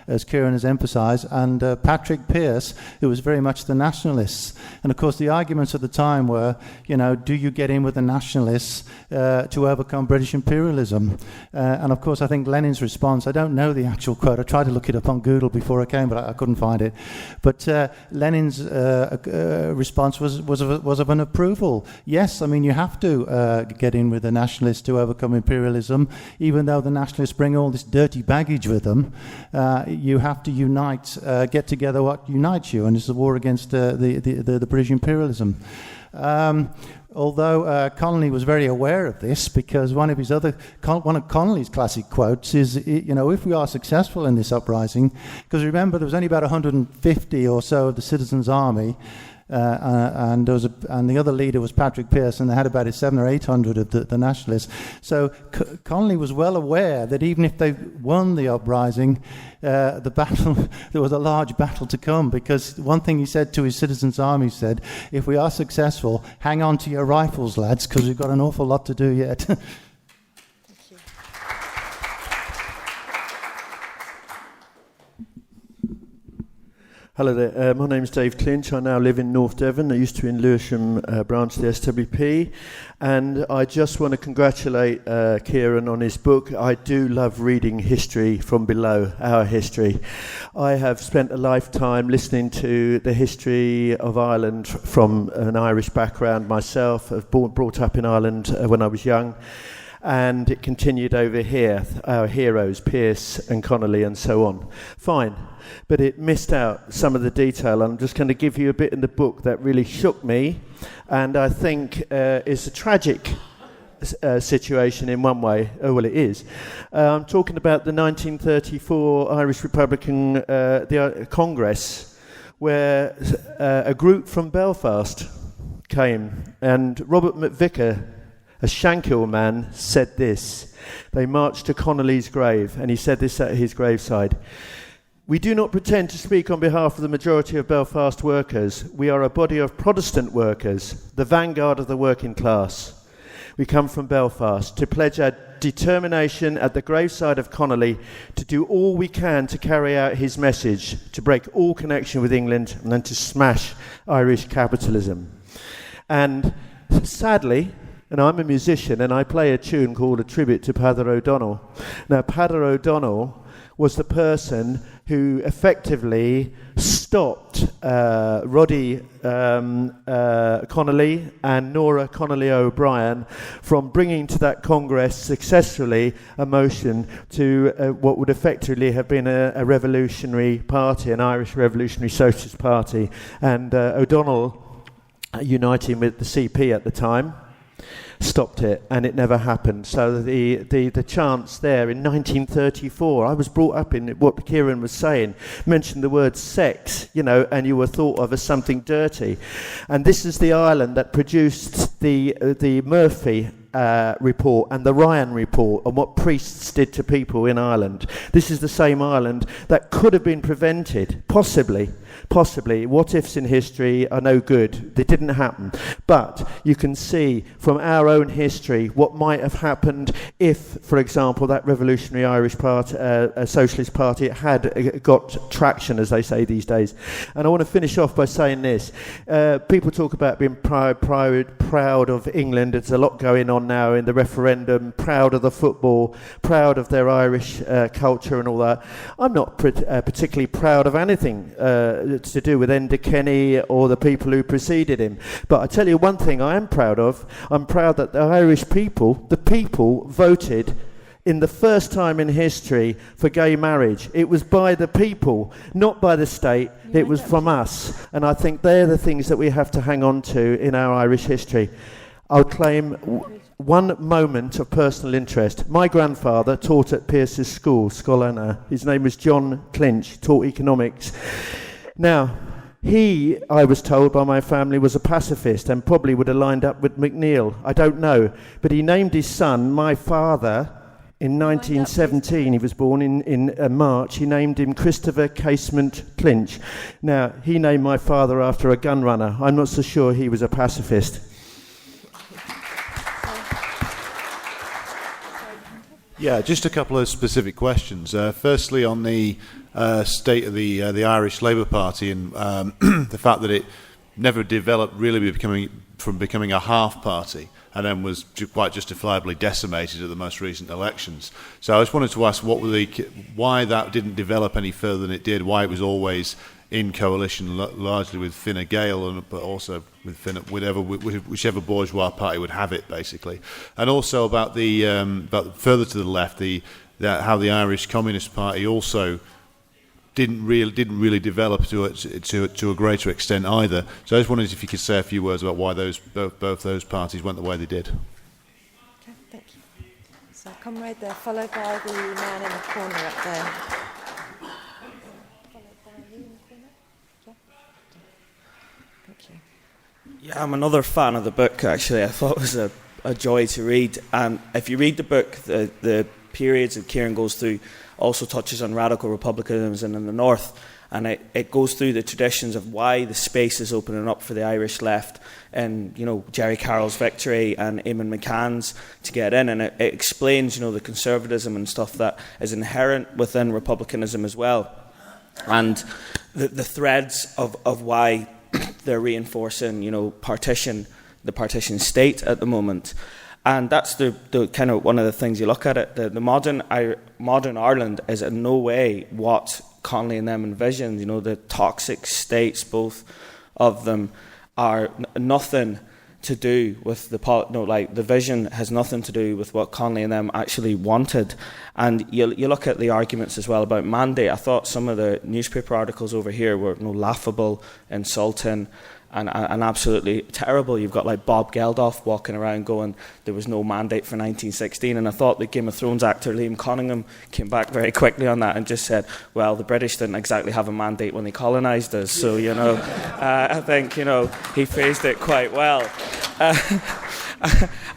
as Kieran has emphasised, and Patrick Pearse, who was very much the nationalists. And of course, the arguments at the time were, do you get in with the nationalists to overcome British imperialism? And of course, I think Lenin's response, I don't know the actual quote, I tried to look it up on Google before I came, but I couldn't find it. But Lenin's response was of an approval. Yes, I mean, you have to get in with the nationalists to overcome imperialism, even though the nationalists bring all this dirty baggage with them. You have to unite, get together what unites you, and it's the war against the British imperialism. Although Connolly was very aware of this, because one of Connolly's classic quotes is, if we are successful in this uprising, because remember there was only about 150 or so of the Citizens' Army, and the other leader was Patrick Pearse, and they had about 700 or 800 of the nationalists. So Connolly was well aware that even if they won the uprising, the battle there was a large battle to come, because one thing he said to his Citizens' Army said, if we are successful, hang on to your rifles, lads, because we've got an awful lot to do yet. Hello there, my name's Dave Clinch. I now live in North Devon. I used to be in Lewisham branch of the SWP, and I just want to congratulate Kieran on his book. I do love reading history from below, our history. I have spent a lifetime listening to the history of Ireland from an Irish background myself. I was brought up in Ireland when I was young. and it continued over here, our heroes, Pearce and Connolly and so on. Fine, but it missed out some of the detail. I'm just going to give you a bit in the book that really shook me, and I think is a tragic situation in one way. Oh, well, it is. I'm talking about the 1934 Irish Republican Congress, where a group from Belfast came, and Robert McVicar, a Shankill man, said this. They marched to Connolly's grave, and he said this at his graveside. We do not pretend to speak on behalf of the majority of Belfast workers. We are a body of Protestant workers, the vanguard of the working class. We come from Belfast to pledge our determination at the graveside of Connolly to do all we can to carry out his message, to break all connection with England and then to smash Irish capitalism. And sadly, and I'm a musician and I play a tune called A Tribute to Peadar O'Donnell. Now, Peadar O'Donnell was the person who effectively stopped Roddy Connolly and Nora Connolly O'Brien from bringing to that Congress successfully a motion to what would effectively have been a revolutionary party, an Irish Revolutionary Socialist Party. And O'Donnell, uniting with the CP at the time, stopped it, and it never happened. So the chance there in 1934, I was brought up in what Kieran was saying, mentioned the word sex, and you were thought of as something dirty. And this is the island that produced the Murphy report and the Ryan report on what priests did to people in Ireland. This is the same Ireland that could have been prevented, possibly. What ifs in history are no good. They didn't happen. But you can see from our own history what might have happened if, for example, that revolutionary Irish party, Socialist Party, had got traction, as they say these days. And I want to finish off by saying this. People talk about being proud of England. There's a lot going on now in the referendum, proud of the football, proud of their Irish culture and all that. I'm not particularly proud of anything to do with Enda Kenny or the people who preceded him. But I tell you one thing I am proud of. I'm proud that the Irish people, voted in the first time in history for gay marriage. It was by the people, not by the state. It was from us. And I think they're the things that we have to hang on to in our Irish history. I'll claim one moment of personal interest. My grandfather taught at Pearce's school, Scolana. His name was John Clinch, taught economics. Now, he, I was told by my family, was a pacifist and probably would have lined up with McNeill. I don't know. But he named his son, my father, in 1917. He was born in March. He named him Christopher Casement Clinch. Now, he named my father after a gun runner. I'm not so sure he was a pacifist. Yeah, just a couple of specific questions. Firstly, on the state of the Irish Labour Party and the fact that it never developed really becoming a half party and then was quite justifiably decimated at the most recent elections. So I just wanted to ask why that didn't develop any further than it did, why it was always in coalition largely with Fine Gael, but also with whichever bourgeois party would have it, basically. And also about further to the left, how the Irish Communist Party also didn't really develop to a greater extent either. So I just wondered if you could say a few words about why both those parties went the way they did. Okay, thank you. So comrade there, followed by the man in the corner up there. Yeah, I'm another fan of the book, actually. I thought it was a joy to read. And if you read the book, the periods that Kieran goes through also touches on radical republicanism in the north. And it goes through the traditions of why the space is opening up for the Irish left and, Jerry Carroll's victory and Eamon McCann's to get in. And it explains, the conservatism and stuff that is inherent within republicanism as well. And the threads of why they're reinforcing, the partition state at the moment. And that's the kind of one of the things you look at it. The modern Ireland is in no way what Connolly and them envisioned. The toxic states, both of them, are nothing to do with the vision has nothing to do with what Connolly and them actually wanted. And you look at the arguments as well about mandate. I thought some of the newspaper articles over here were laughable, insulting, and absolutely terrible. You've got like Bob Geldof walking around going, there was no mandate for 1916, and I thought the Game of Thrones actor Liam Cunningham came back very quickly on that and just said, well, the British didn't exactly have a mandate when they colonised us, so, I think, he phrased it quite well.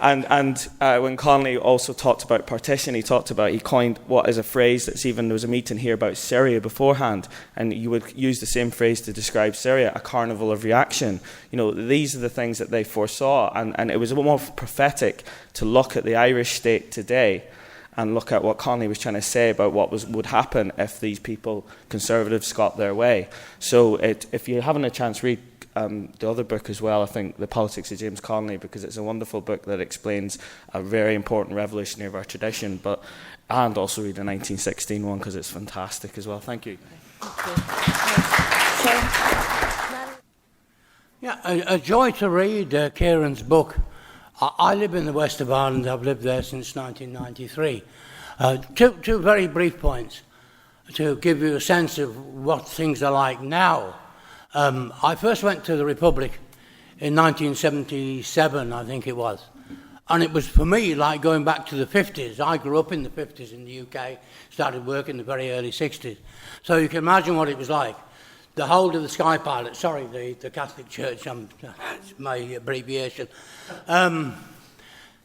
And when Connolly also talked about partition, he coined what is a phrase that's there was a meeting here about Syria beforehand, and you would use the same phrase to describe Syria, a carnival of reaction. These are the things that they foresaw, and it was more prophetic to look at the Irish state today and look at what Connolly was trying to say about what would happen if these people, conservatives, got their way. So if you're having a chance, read the other book as well, I think, The Politics of James Connolly, because it's a wonderful book that explains a very important revolutionary of our tradition, and also read the 1916 one because it's fantastic as well. Thank you. Yeah, a joy to read Kieran's book. I live in the west of Ireland. I've lived there since 1993. Two very brief points to give you a sense of what things are like now. I first went to the Republic in 1977, I think it was. And it was, for me, like going back to the 50s. I grew up in the 50s in the UK, started work in the very early 60s. So you can imagine what it was like. The hold of the Sky Pilot, the Catholic Church, it's my abbreviation.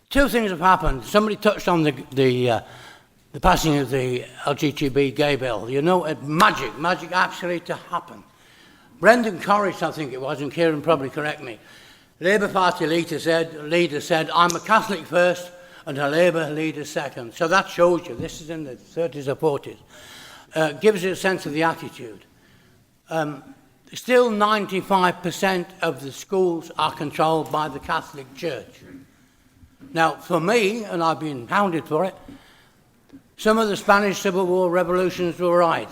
Two things have happened. Somebody touched on the passing of the LGTB gay bill. Magic actually to happen. Brendan Corrish, I think it was, and Kieran probably correct me, Labour Party leader said, I'm a Catholic first and a Labour leader second. So that shows you, this is in the 30s or 40s, gives you a sense of the attitude. Still 95% of the schools are controlled by the Catholic Church. Now, for me, and I've been hounded for it, some of the Spanish Civil War revolutions were right.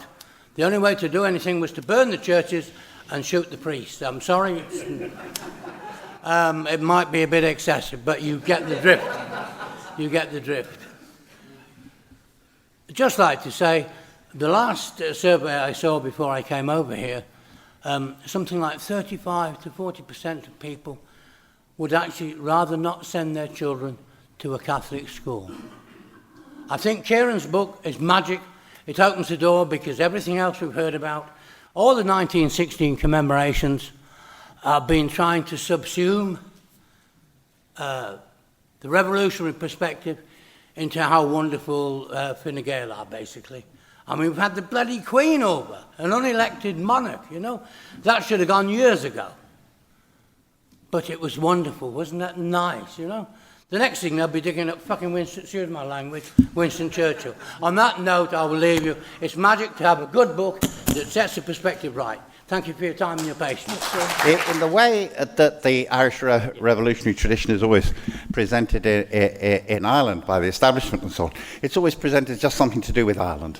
The only way to do anything was to burn the churches and shoot the priests. I'm sorry, it might be a bit excessive, but you get the drift. You get the drift. Just like to say, the last survey I saw before I came over here, something like 35 to 40% of people would actually rather not send their children to a Catholic school. I think Kieran's book is magic. It opens the door because everything else we've heard about, all the 1916 commemorations, have been trying to subsume the revolutionary perspective into how wonderful Fine Gael are, basically. I mean, we've had the bloody Queen over, an unelected monarch, That should have gone years ago. But it was wonderful, wasn't that nice, The next thing they'll be digging up fucking Winston Churchill. On that note, I will leave you. It's magic to have a good book that sets the perspective right. Thank you for your time and your patience. In the way that the Irish revolutionary tradition is always presented in Ireland by the establishment and so on, it's always presented as just something to do with Ireland.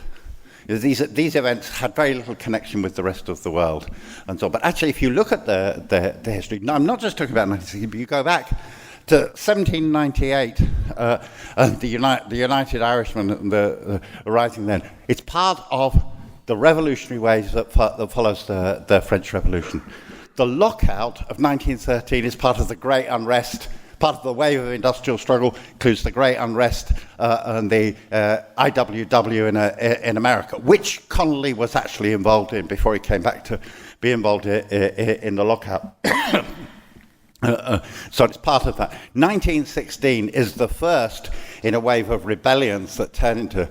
These events had very little connection with the rest of the world and so on. But actually, if you look at the history, no, I'm not just talking about 1960, but you go back to 1798, and the United Irishmen and the rising then, it's part of the revolutionary waves that follows the French Revolution. The lockout of 1913 is part of the Great Unrest, part of the wave of industrial struggle, includes the Great Unrest and the IWW in America, which Connolly was actually involved in before he came back to be involved in the lockout. So it's part of that. 1916 is the first in a wave of rebellions that turn into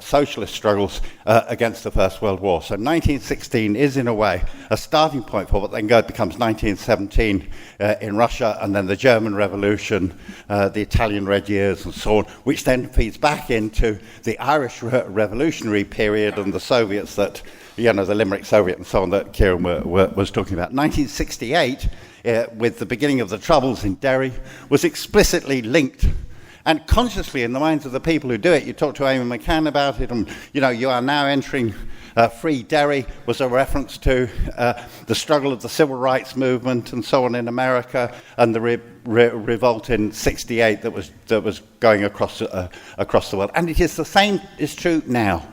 socialist struggles against the First World War. So 1916 is, in a way, a starting point for what then becomes 1917 in Russia, and then the German Revolution, the Italian Red Years, and so on, which then feeds back into the Irish revolutionary period and the Soviets that, the Limerick Soviet and so on that Kieran was talking about. 1968, with the beginning of the Troubles in Derry, was explicitly linked and consciously in the minds of the people who do it. You talk to Eamon McCann about it, and you are now entering Free Derry was a reference to the struggle of the civil rights movement and so on in America, and the revolt in '68 that was going across the world. And it is the same is true now,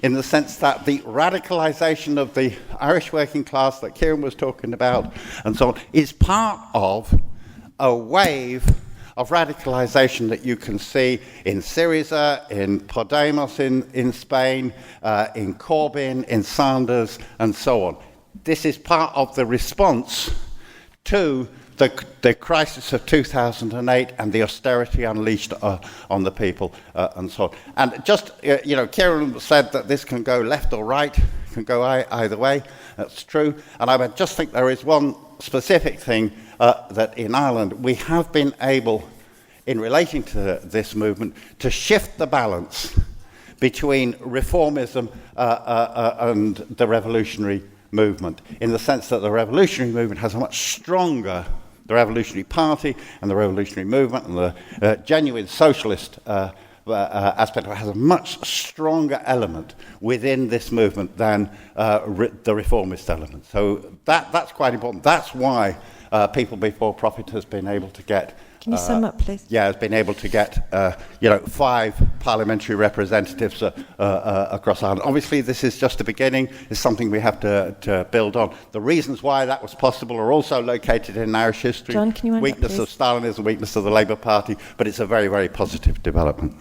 in the sense that the radicalisation of the Irish working class that Kieran was talking about and so on is part of a wave of radicalisation that you can see in Syriza, in Podemos in Spain, in Corbyn, in Sanders, and so on. This is part of the response to the crisis of 2008 and the austerity unleashed on the people and so on. And just, Kieran said that this can go left or right, can go either way. That's true. And I would just think there is one specific thing that in Ireland we have been able, in relating to this movement, to shift the balance between reformism and the revolutionary movement, in the sense that the revolutionary movement has a much stronger, the Revolutionary Party and the revolutionary movement and the genuine socialist aspect of it has a much stronger element within this movement than the reformist element. So that's quite important. That's why People Before Profit has been able to get... Can you sum up, please? Yeah, has been able to get 5 parliamentary representatives across Ireland. Obviously, this is just the beginning. It's something we have to build on. The reasons why that was possible are also located in Irish history. John, can you wind up, weakness please? of Stalinism, weakness of the Labour Party, but it's a very, very positive development.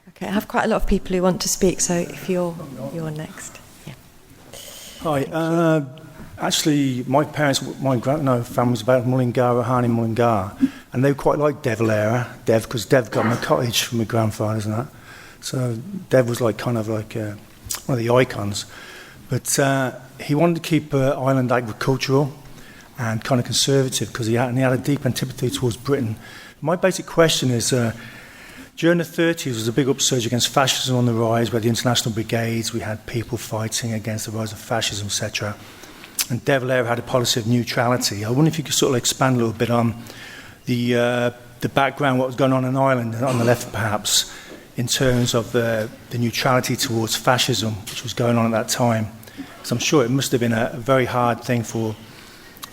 Okay, I have quite a lot of people who want to speak, so if you're next. Yeah. Hi. Actually, my parents, family was about Mullingar, Rahani and Mullingar, and they quite liked Dev Lera, because Dev got him a cottage from my grandfathers and that. So Dev was kind of like one of the icons. But he wanted to keep Ireland agricultural and kind of conservative, because he had a deep antipathy towards Britain. My basic question is, during the 30s, there was a big upsurge against fascism on the rise. We had the international brigades, we had people fighting against the rise of fascism, etc. And De Valera had a policy of neutrality. I wonder if you could sort of expand a little bit on the background, what was going on in Ireland, on the left perhaps, in terms of the neutrality towards fascism, which was going on at that time. So I'm sure it must have been a very hard thing for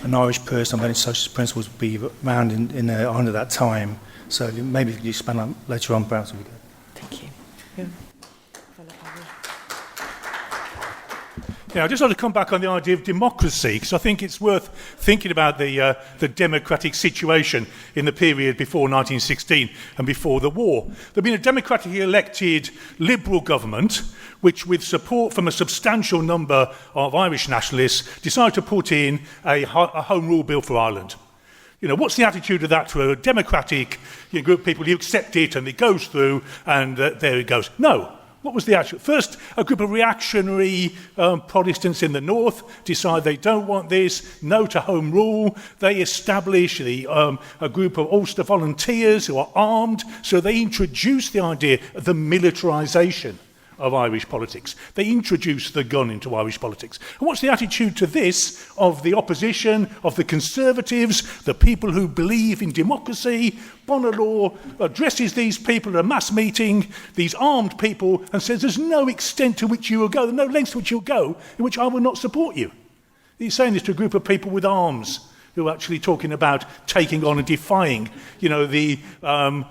an Irish person of any socialist principles to be around in Ireland at that time. So maybe you expand on later on, perhaps. Thank you. Yeah. Yeah, I just want to come back on the idea of democracy, because I think it's worth thinking about the democratic situation in the period before 1916 and before the war. There'd been a democratically elected Liberal government, which, with support from a substantial number of Irish nationalists, decided to put in a Home Rule Bill for Ireland. What's the attitude of that to a democratic group of people? You accept it and it goes through and there it goes. No. What was the attitude? First, a group of reactionary Protestants in the north decide they don't want this, no to Home Rule. They establish a group of Ulster volunteers who are armed, so they introduce the idea of the militarisation of Irish politics. They introduced the gun into Irish politics. And what's the attitude to this of the opposition, of the Conservatives, the people who believe in democracy? Bonalaw addresses these people at a mass meeting, these armed people, and says there's no extent to which you will go, no lengths to which you'll go, in which I will not support you. He's saying this to a group of people with arms, who are actually talking about taking on and defying, the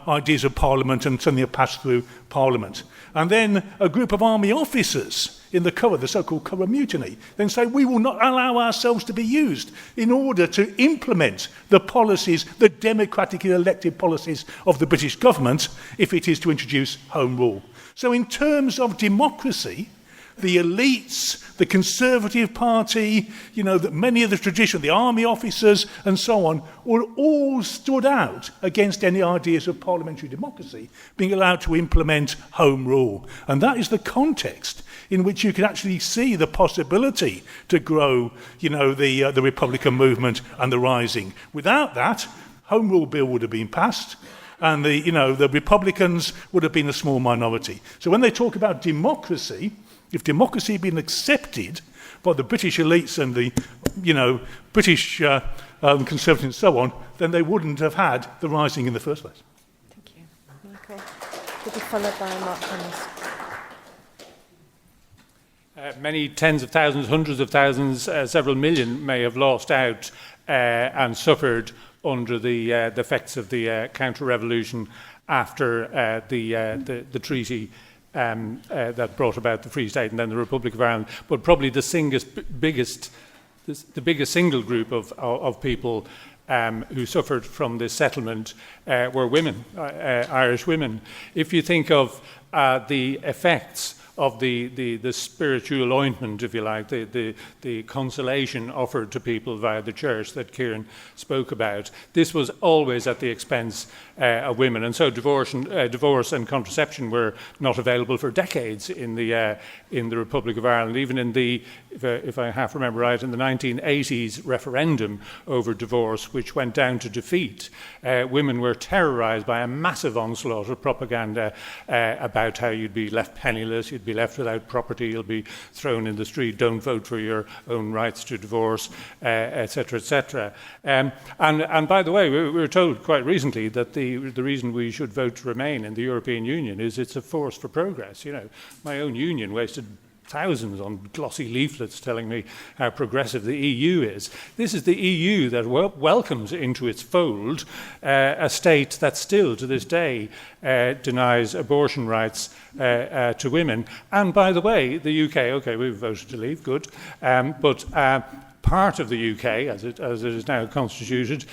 ideas of Parliament and something that passed through Parliament. And then a group of army officers in the Curragh, the so-called Curragh Mutiny, then say we will not allow ourselves to be used in order to implement the policies, the democratically elected policies of the British government, if it is to introduce Home Rule. So in terms of democracy, the elites, the Conservative Party, many of the tradition, the army officers and so on, were all stood out against any ideas of parliamentary democracy being allowed to implement Home Rule. And that is the context in which you can actually see the possibility to grow, the Republican movement and the rising. Without that, Home Rule Bill would have been passed, and the Republicans would have been a small minority. So when they talk about democracy, if democracy had been accepted by the British elites and the, British Conservatives and so on, then they wouldn't have had the rising in the first place. Thank you. Okay. Could be followed by Mark Thomas. Many tens of thousands, hundreds of thousands, several million may have lost out and suffered under the effects of the counter-revolution after the treaty that brought about the Free State and then the Republic of Ireland. But probably the biggest single group of people who suffered from this settlement were women, Irish women. If you think of the effects of the spiritual ointment, if you like, the consolation offered to people via the church that Kieran spoke about. This was always at the expense of women, and so divorce and contraception were not available for decades in the Republic of Ireland. Even in if I half remember right, in the 1980s referendum over divorce, which went down to defeat, women were terrorised by a massive onslaught of propaganda about how you'd be left penniless, you'd be left without property, you'll be thrown in the street, don't vote for your own rights to divorce, etc., etc. And by the way, we were told quite recently that the reason we should vote to remain in the European Union is it's a force for progress. You know, my own union wasted thousands on glossy leaflets telling me how progressive the EU is. This is the EU that welcomes into its fold a state that still, to this day, denies abortion rights to women. And by the way, the UK, okay, we've voted to leave, good, but part of the UK, as it is now constituted,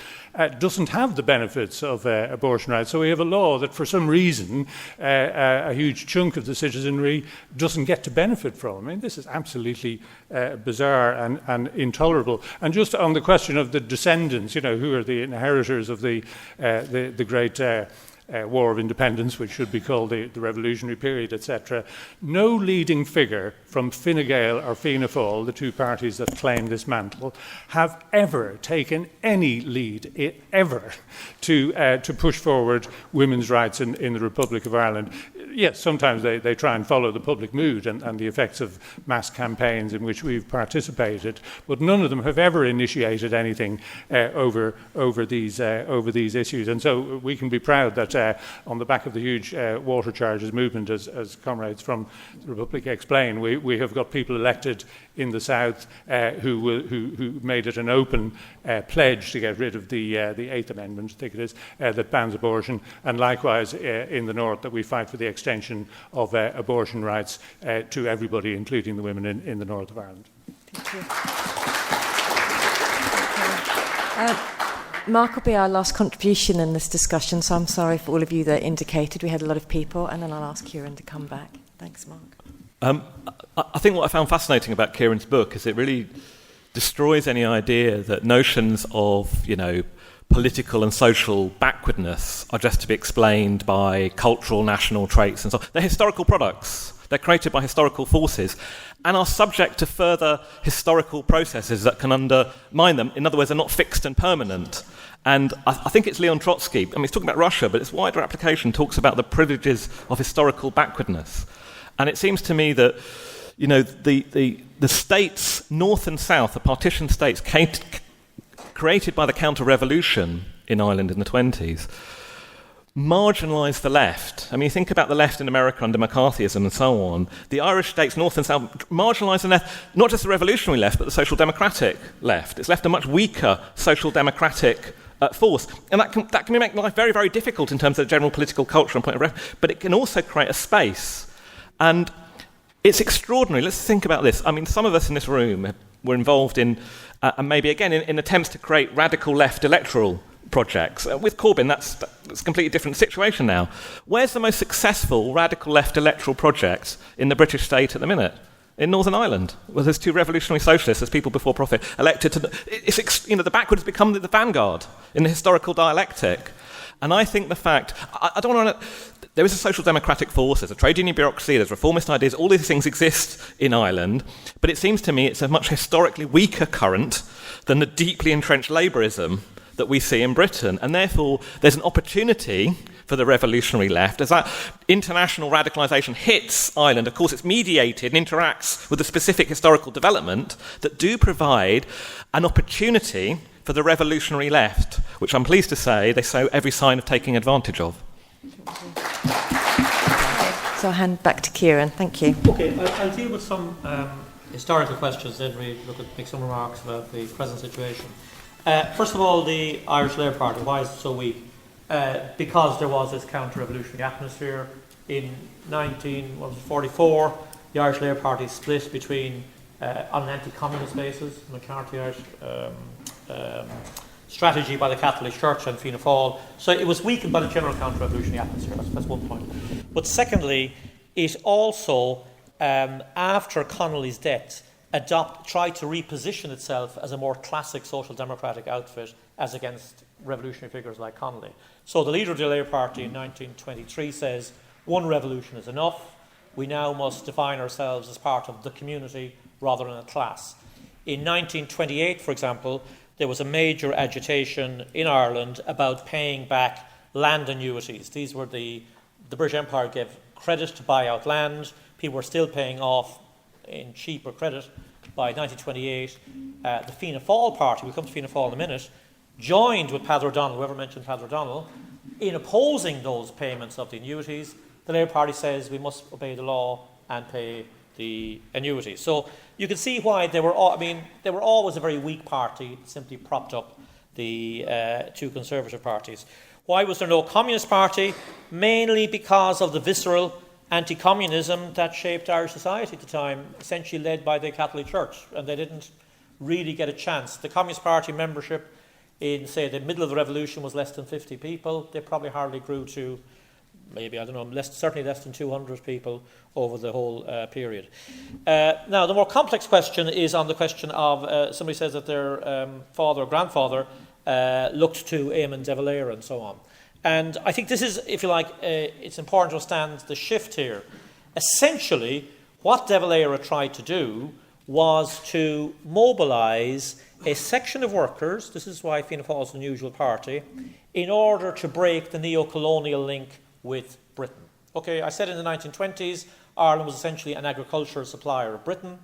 doesn't have the benefits of abortion rights. So we have a law that, for some reason, a huge chunk of the citizenry doesn't get to benefit from. I mean, this is absolutely bizarre and intolerable. And just on the question of the descendants, you know, who are the inheritors of the great War of Independence, which should be called the Revolutionary Period, etc. No leading figure from Fine Gael or Fianna Fáil, the two parties that claim this mantle, have ever taken any lead ever to push forward women's rights in the Republic of Ireland. Yes, sometimes they try and follow the public mood and the effects of mass campaigns in which we've participated, but none of them have ever initiated anything over these issues. And so we can be proud that on the back of the huge water charges movement, as comrades from the Republic explain, we have got people elected in the south who made it an open pledge to get rid of the Eighth Amendment, I think it is, that bans abortion, and likewise in the north that we fight for the extension of abortion rights to everybody, including the women in the north of Ireland. Thank you. Mark will be our last contribution in this discussion, so I'm sorry for all of you that indicated. We had a lot of people, and then I'll ask Kieran to come back. Thanks, Mark. I think what I found fascinating about Kieran's book is it really destroys any idea that notions of, you know, political and social backwardness are just to be explained by cultural, national traits and so on. They're historical products. They're created by historical forces and are subject to further historical processes that can undermine them. In other words, they're not fixed and permanent. And I think it's Leon Trotsky, I mean, it's talking about Russia, but its wider application talks about the privileges of historical backwardness. And it seems to me that, you know, the states, north and south, the partition states created by the counter-revolution in Ireland in the 20s, marginalised the left. I mean, you think about the left in America under McCarthyism and so on. The Irish states, north and south, marginalised the left, not just the revolutionary left, but the social democratic left. It's left a much weaker social democratic force. And that can make life very, very difficult in terms of the general political culture and point of reference, but it can also create a space. And it's extraordinary. Let's think about this. I mean, some of us in this room were involved in, and maybe again, in attempts to create radical left electoral projects. With Corbyn, that's a completely different situation now. Where's the most successful radical left electoral project in the British state at the minute? In Northern Ireland, where there's two revolutionary socialists, there's people before profit, elected to... the backward has become the vanguard in the historical dialectic. And I think the fact... I don't want to... There is a social democratic force, there's a trade union bureaucracy, there's reformist ideas, all these things exist in Ireland, but it seems to me it's a much historically weaker current than the deeply entrenched Labourism that we see in Britain. And therefore, there's an opportunity for the revolutionary left. As that international radicalisation hits Ireland, of course, it's mediated and interacts with a specific historical development that do provide an opportunity for the revolutionary left, which I'm pleased to say they show every sign of taking advantage of. Thank you. So I'll hand back to Kieran. Thank you. Okay, I'll deal with some historical questions, then we make some remarks about the present situation. First of all, the Irish Labour Party, why is it so weak? Because there was this counter-revolutionary atmosphere. In 1944, the Irish Labour Party split between, on an anti-communist basis, McCarthyite strategy by the Catholic Church and Fianna Fáil. So it was weakened by the general counter-revolutionary atmosphere. That's one point. But secondly, it also, after Connolly's death, tried to reposition itself as a more classic social democratic outfit as against revolutionary figures like Connolly. So the leader of the Labour Party in 1923 says, one revolution is enough. We now must define ourselves as part of the community rather than a class. In 1928, for example, there was a major agitation in Ireland about paying back land annuities. These were the British Empire gave credit to buy out land. People were still paying off in cheaper credit. By 1928, the Fianna Fáil party, we'll come to Fianna Fáil in a minute, joined with Padre O'Donnell, whoever mentioned Padre O'Donnell, in opposing those payments of the annuities. The Labour Party says we must obey the law and pay the annuities. So you can see why they were always a very weak party, simply propped up the two Conservative parties. Why was there no Communist Party? Mainly because of the visceral anti-communism that shaped Irish society at the time, essentially led by the Catholic Church, and they didn't really get a chance. The Communist Party membership in, say, the middle of the revolution was less than 50 people. They probably hardly grew to maybe, I don't know, certainly less than 200 people over the whole period. Now, the more complex question is on the question of, somebody says that their father or grandfather looked to Eamon de Valera and so on. And I think this is, if you like, it's important to understand the shift here. Essentially, what de Valera tried to do was to mobilise a section of workers, this is why Fianna Fáil is an unusual party, in order to break the neo-colonial link with Britain. Okay, I said in the 1920s, Ireland was essentially an agricultural supplier of Britain.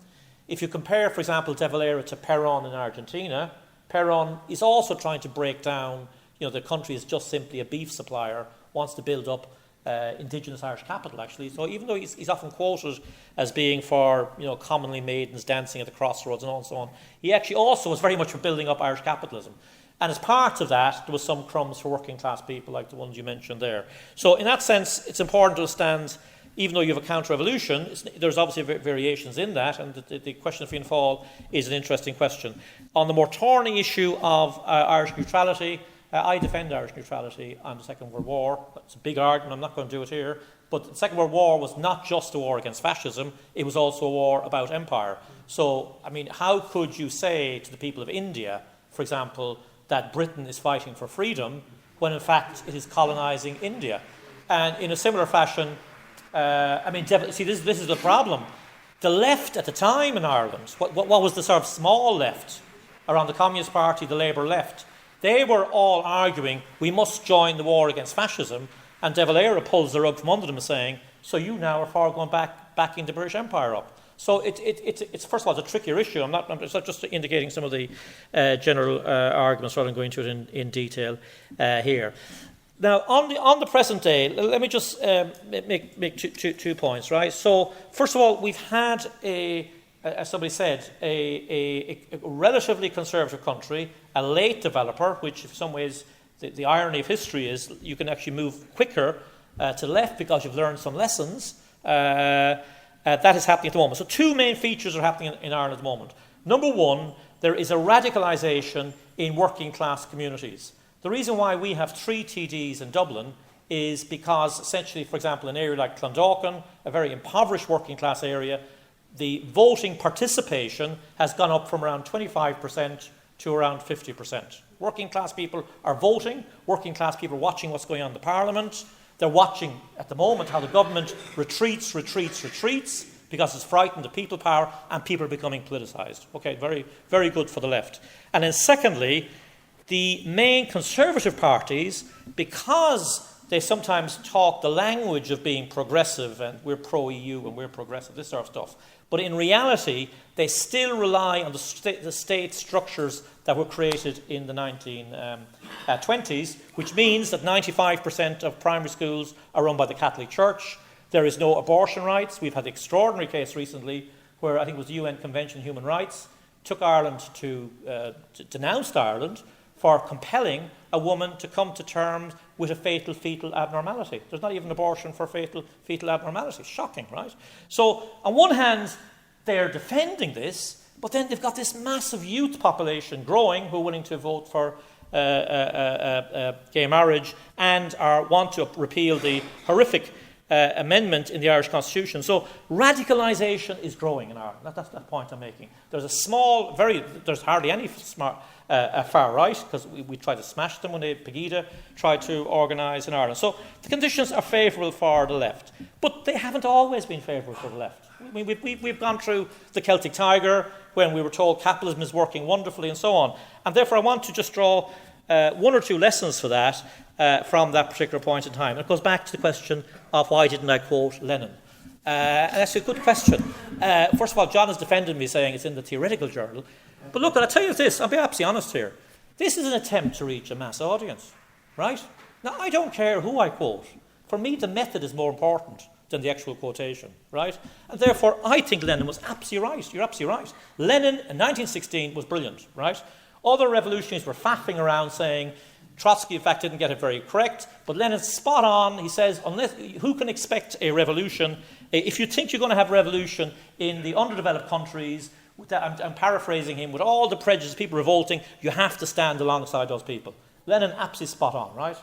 If you compare, for example, de Valera to Perón in Argentina, Perón is also trying to break down, the country is just simply a beef supplier, wants to build up indigenous Irish capital, actually. So even though he's often quoted as being for, commonly maidens dancing at the crossroads and so on, he actually also was very much for building up Irish capitalism. And as part of that, there was some crumbs for working class people, like the ones you mentioned there. So in that sense, it's important to understand, even though you have a counter-revolution, there's obviously variations in that, and the question of Fianna Fáil is an interesting question. On the more thorny issue of Irish neutrality, I defend Irish neutrality on the Second World War. It's a big argument, I'm not going to do it here. But the Second World War was not just a war against fascism, it was also a war about empire. So, how could you say to the people of India, for example, that Britain is fighting for freedom, when in fact it is colonising India? And in a similar fashion, this is the problem. The left at the time in Ireland, what was the sort of small left around the Communist Party, the Labour left, they were all arguing we must join the war against fascism, and de Valera pulls the rug from under them saying, so you now are for going back into British Empire up. So it's first of all, it's a trickier issue. It's not just indicating some of the general arguments rather than going into it in detail here. Now, on the present day, let me just make two points, right? So, first of all, we've had as somebody said, a relatively conservative country, a late developer, which in some ways the irony of history is you can actually move quicker to the left because you've learned some lessons. That is happening at the moment. So two main features are happening in Ireland at the moment. Number one, there is a radicalisation in working class communities. The reason why we have 3 TDs in Dublin is because essentially, for example, an area like Clondalkin, a very impoverished working class area, the voting participation has gone up from around 25% to around 50%. Working class people are voting, working class people are watching what's going on in the Parliament. They're watching at the moment how the government retreats because it's frightened of people power and people are becoming politicised. Okay, very, very good for the left. And then secondly, the main conservative parties, because they sometimes talk the language of being progressive and we're pro-EU and we're progressive, this sort of stuff. But in reality, they still rely on the state structures that were created in the 1920s, which means that 95% of primary schools are run by the Catholic Church. There is no abortion rights. We've had an extraordinary case recently where I think it was the UN Convention on Human Rights took Ireland denounced Ireland for compelling a woman to come to terms with a fatal fetal abnormality. There's not even abortion for fetal abnormality. Shocking, right? So, on one hand, they're defending this, but then they've got this massive youth population growing who are willing to vote for gay marriage and want to repeal the horrific amendment in the Irish Constitution. So radicalisation is growing in Ireland. That's the point I'm making. There's a small, there's hardly any far right, because we tried to smash them when Pegida tried to organise in Ireland. So the conditions are favourable for the left. But they haven't always been favourable for the left. I mean, we've gone through the Celtic Tiger when we were told capitalism is working wonderfully and so on. And therefore I want to just draw one or two lessons for that from that particular point in time. And it goes back to the question of why didn't I quote Lenin? And that's a good question. First of all, John has defended me saying it's in the theoretical journal. But look, I'll tell you this, I'll be absolutely honest here. This is an attempt to reach a mass audience, right? Now, I don't care who I quote. For me, the method is more important than the actual quotation, right? And therefore, I think Lenin was absolutely right. You're absolutely right. Lenin in 1916 was brilliant, right? Other revolutionaries were faffing around saying Trotsky, in fact, didn't get it very correct, but Lenin's spot on. He says, who can expect a revolution? If you think you're going to have a revolution in the underdeveloped countries, I'm paraphrasing him, with all the prejudice, people revolting, you have to stand alongside those people. Lenin, absolutely spot on, right?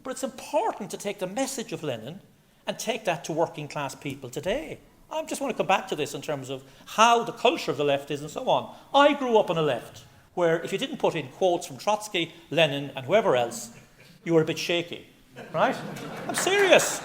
But it's important to take the message of Lenin and take that to working class people today. I just want to come back to this in terms of how the culture of the left is and so on. I grew up on a left where if you didn't put in quotes from Trotsky, Lenin and whoever else, you were a bit shaky, right? I'm serious.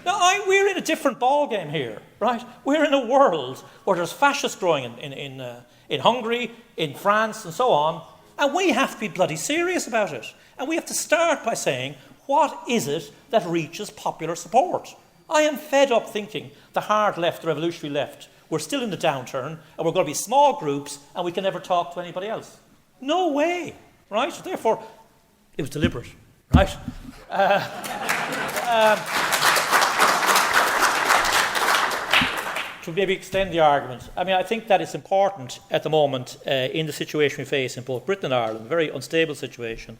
Now, we're in a different ballgame here, right? We're in a world where there's fascists growing in Hungary, in France and so on, and we have to be bloody serious about it. And we have to start by saying, what is it that reaches popular support? I am fed up thinking the hard left, the revolutionary left, we're still in the downturn and we're going to be small groups and we can never talk to anybody else. No way, right? Therefore, it was deliberate, right? To maybe extend the argument, I mean, I think that it's important at the moment in the situation we face in both Britain and Ireland, a very unstable situation,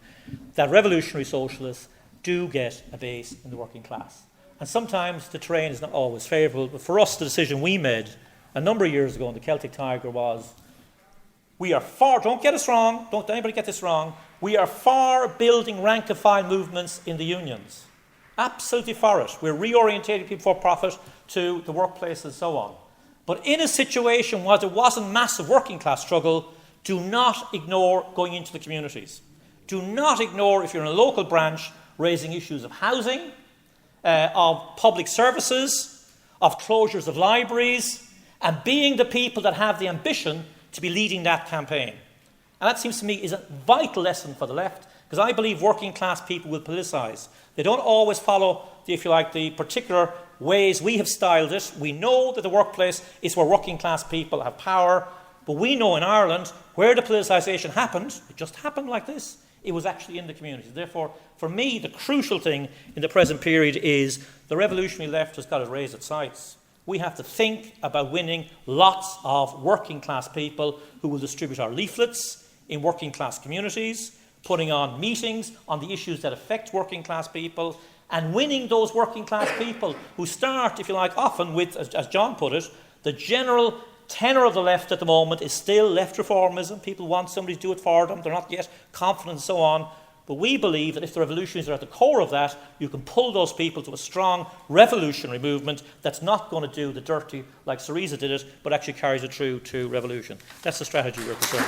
that revolutionary socialists do get a base in the working class. And sometimes the terrain is not always favourable, but for us, the decision we made a number of years ago in the Celtic Tiger was, we are for, don't get us wrong, don't anybody get this wrong, we are for building rank and file movements in the unions. Absolutely for it. We're reorientating people for profit to the workplace and so on. But in a situation where there wasn't massive working class struggle, do not ignore going into the communities. Do not ignore, if you're in a local branch, raising issues of housing, of public services, of closures of libraries, and being the people that have the ambition to be leading that campaign. And that seems to me is a vital lesson for the left, because I believe working class people will politicise. They don't always follow, if you like, the particular ways we have styled it. We know that the workplace is where working class people have power, but we know in Ireland where the politicisation happened, it just happened like this, it was actually in the community. Therefore, for me, the crucial thing in the present period is the revolutionary left has got to raise its sights. We have to think about winning lots of working class people who will distribute our leaflets in working class communities, putting on meetings on the issues that affect working class people, and winning those working class people who start, if you like, often with, as John put it, the general tenor of the left at the moment is still left reformism. People want somebody to do it for them. They're not yet confident and so on. But we believe that if the revolutionaries are at the core of that, you can pull those people to a strong revolutionary movement that's not going to do the dirty like Syriza did it, but actually carries it through to revolution. That's the strategy we're pursuing.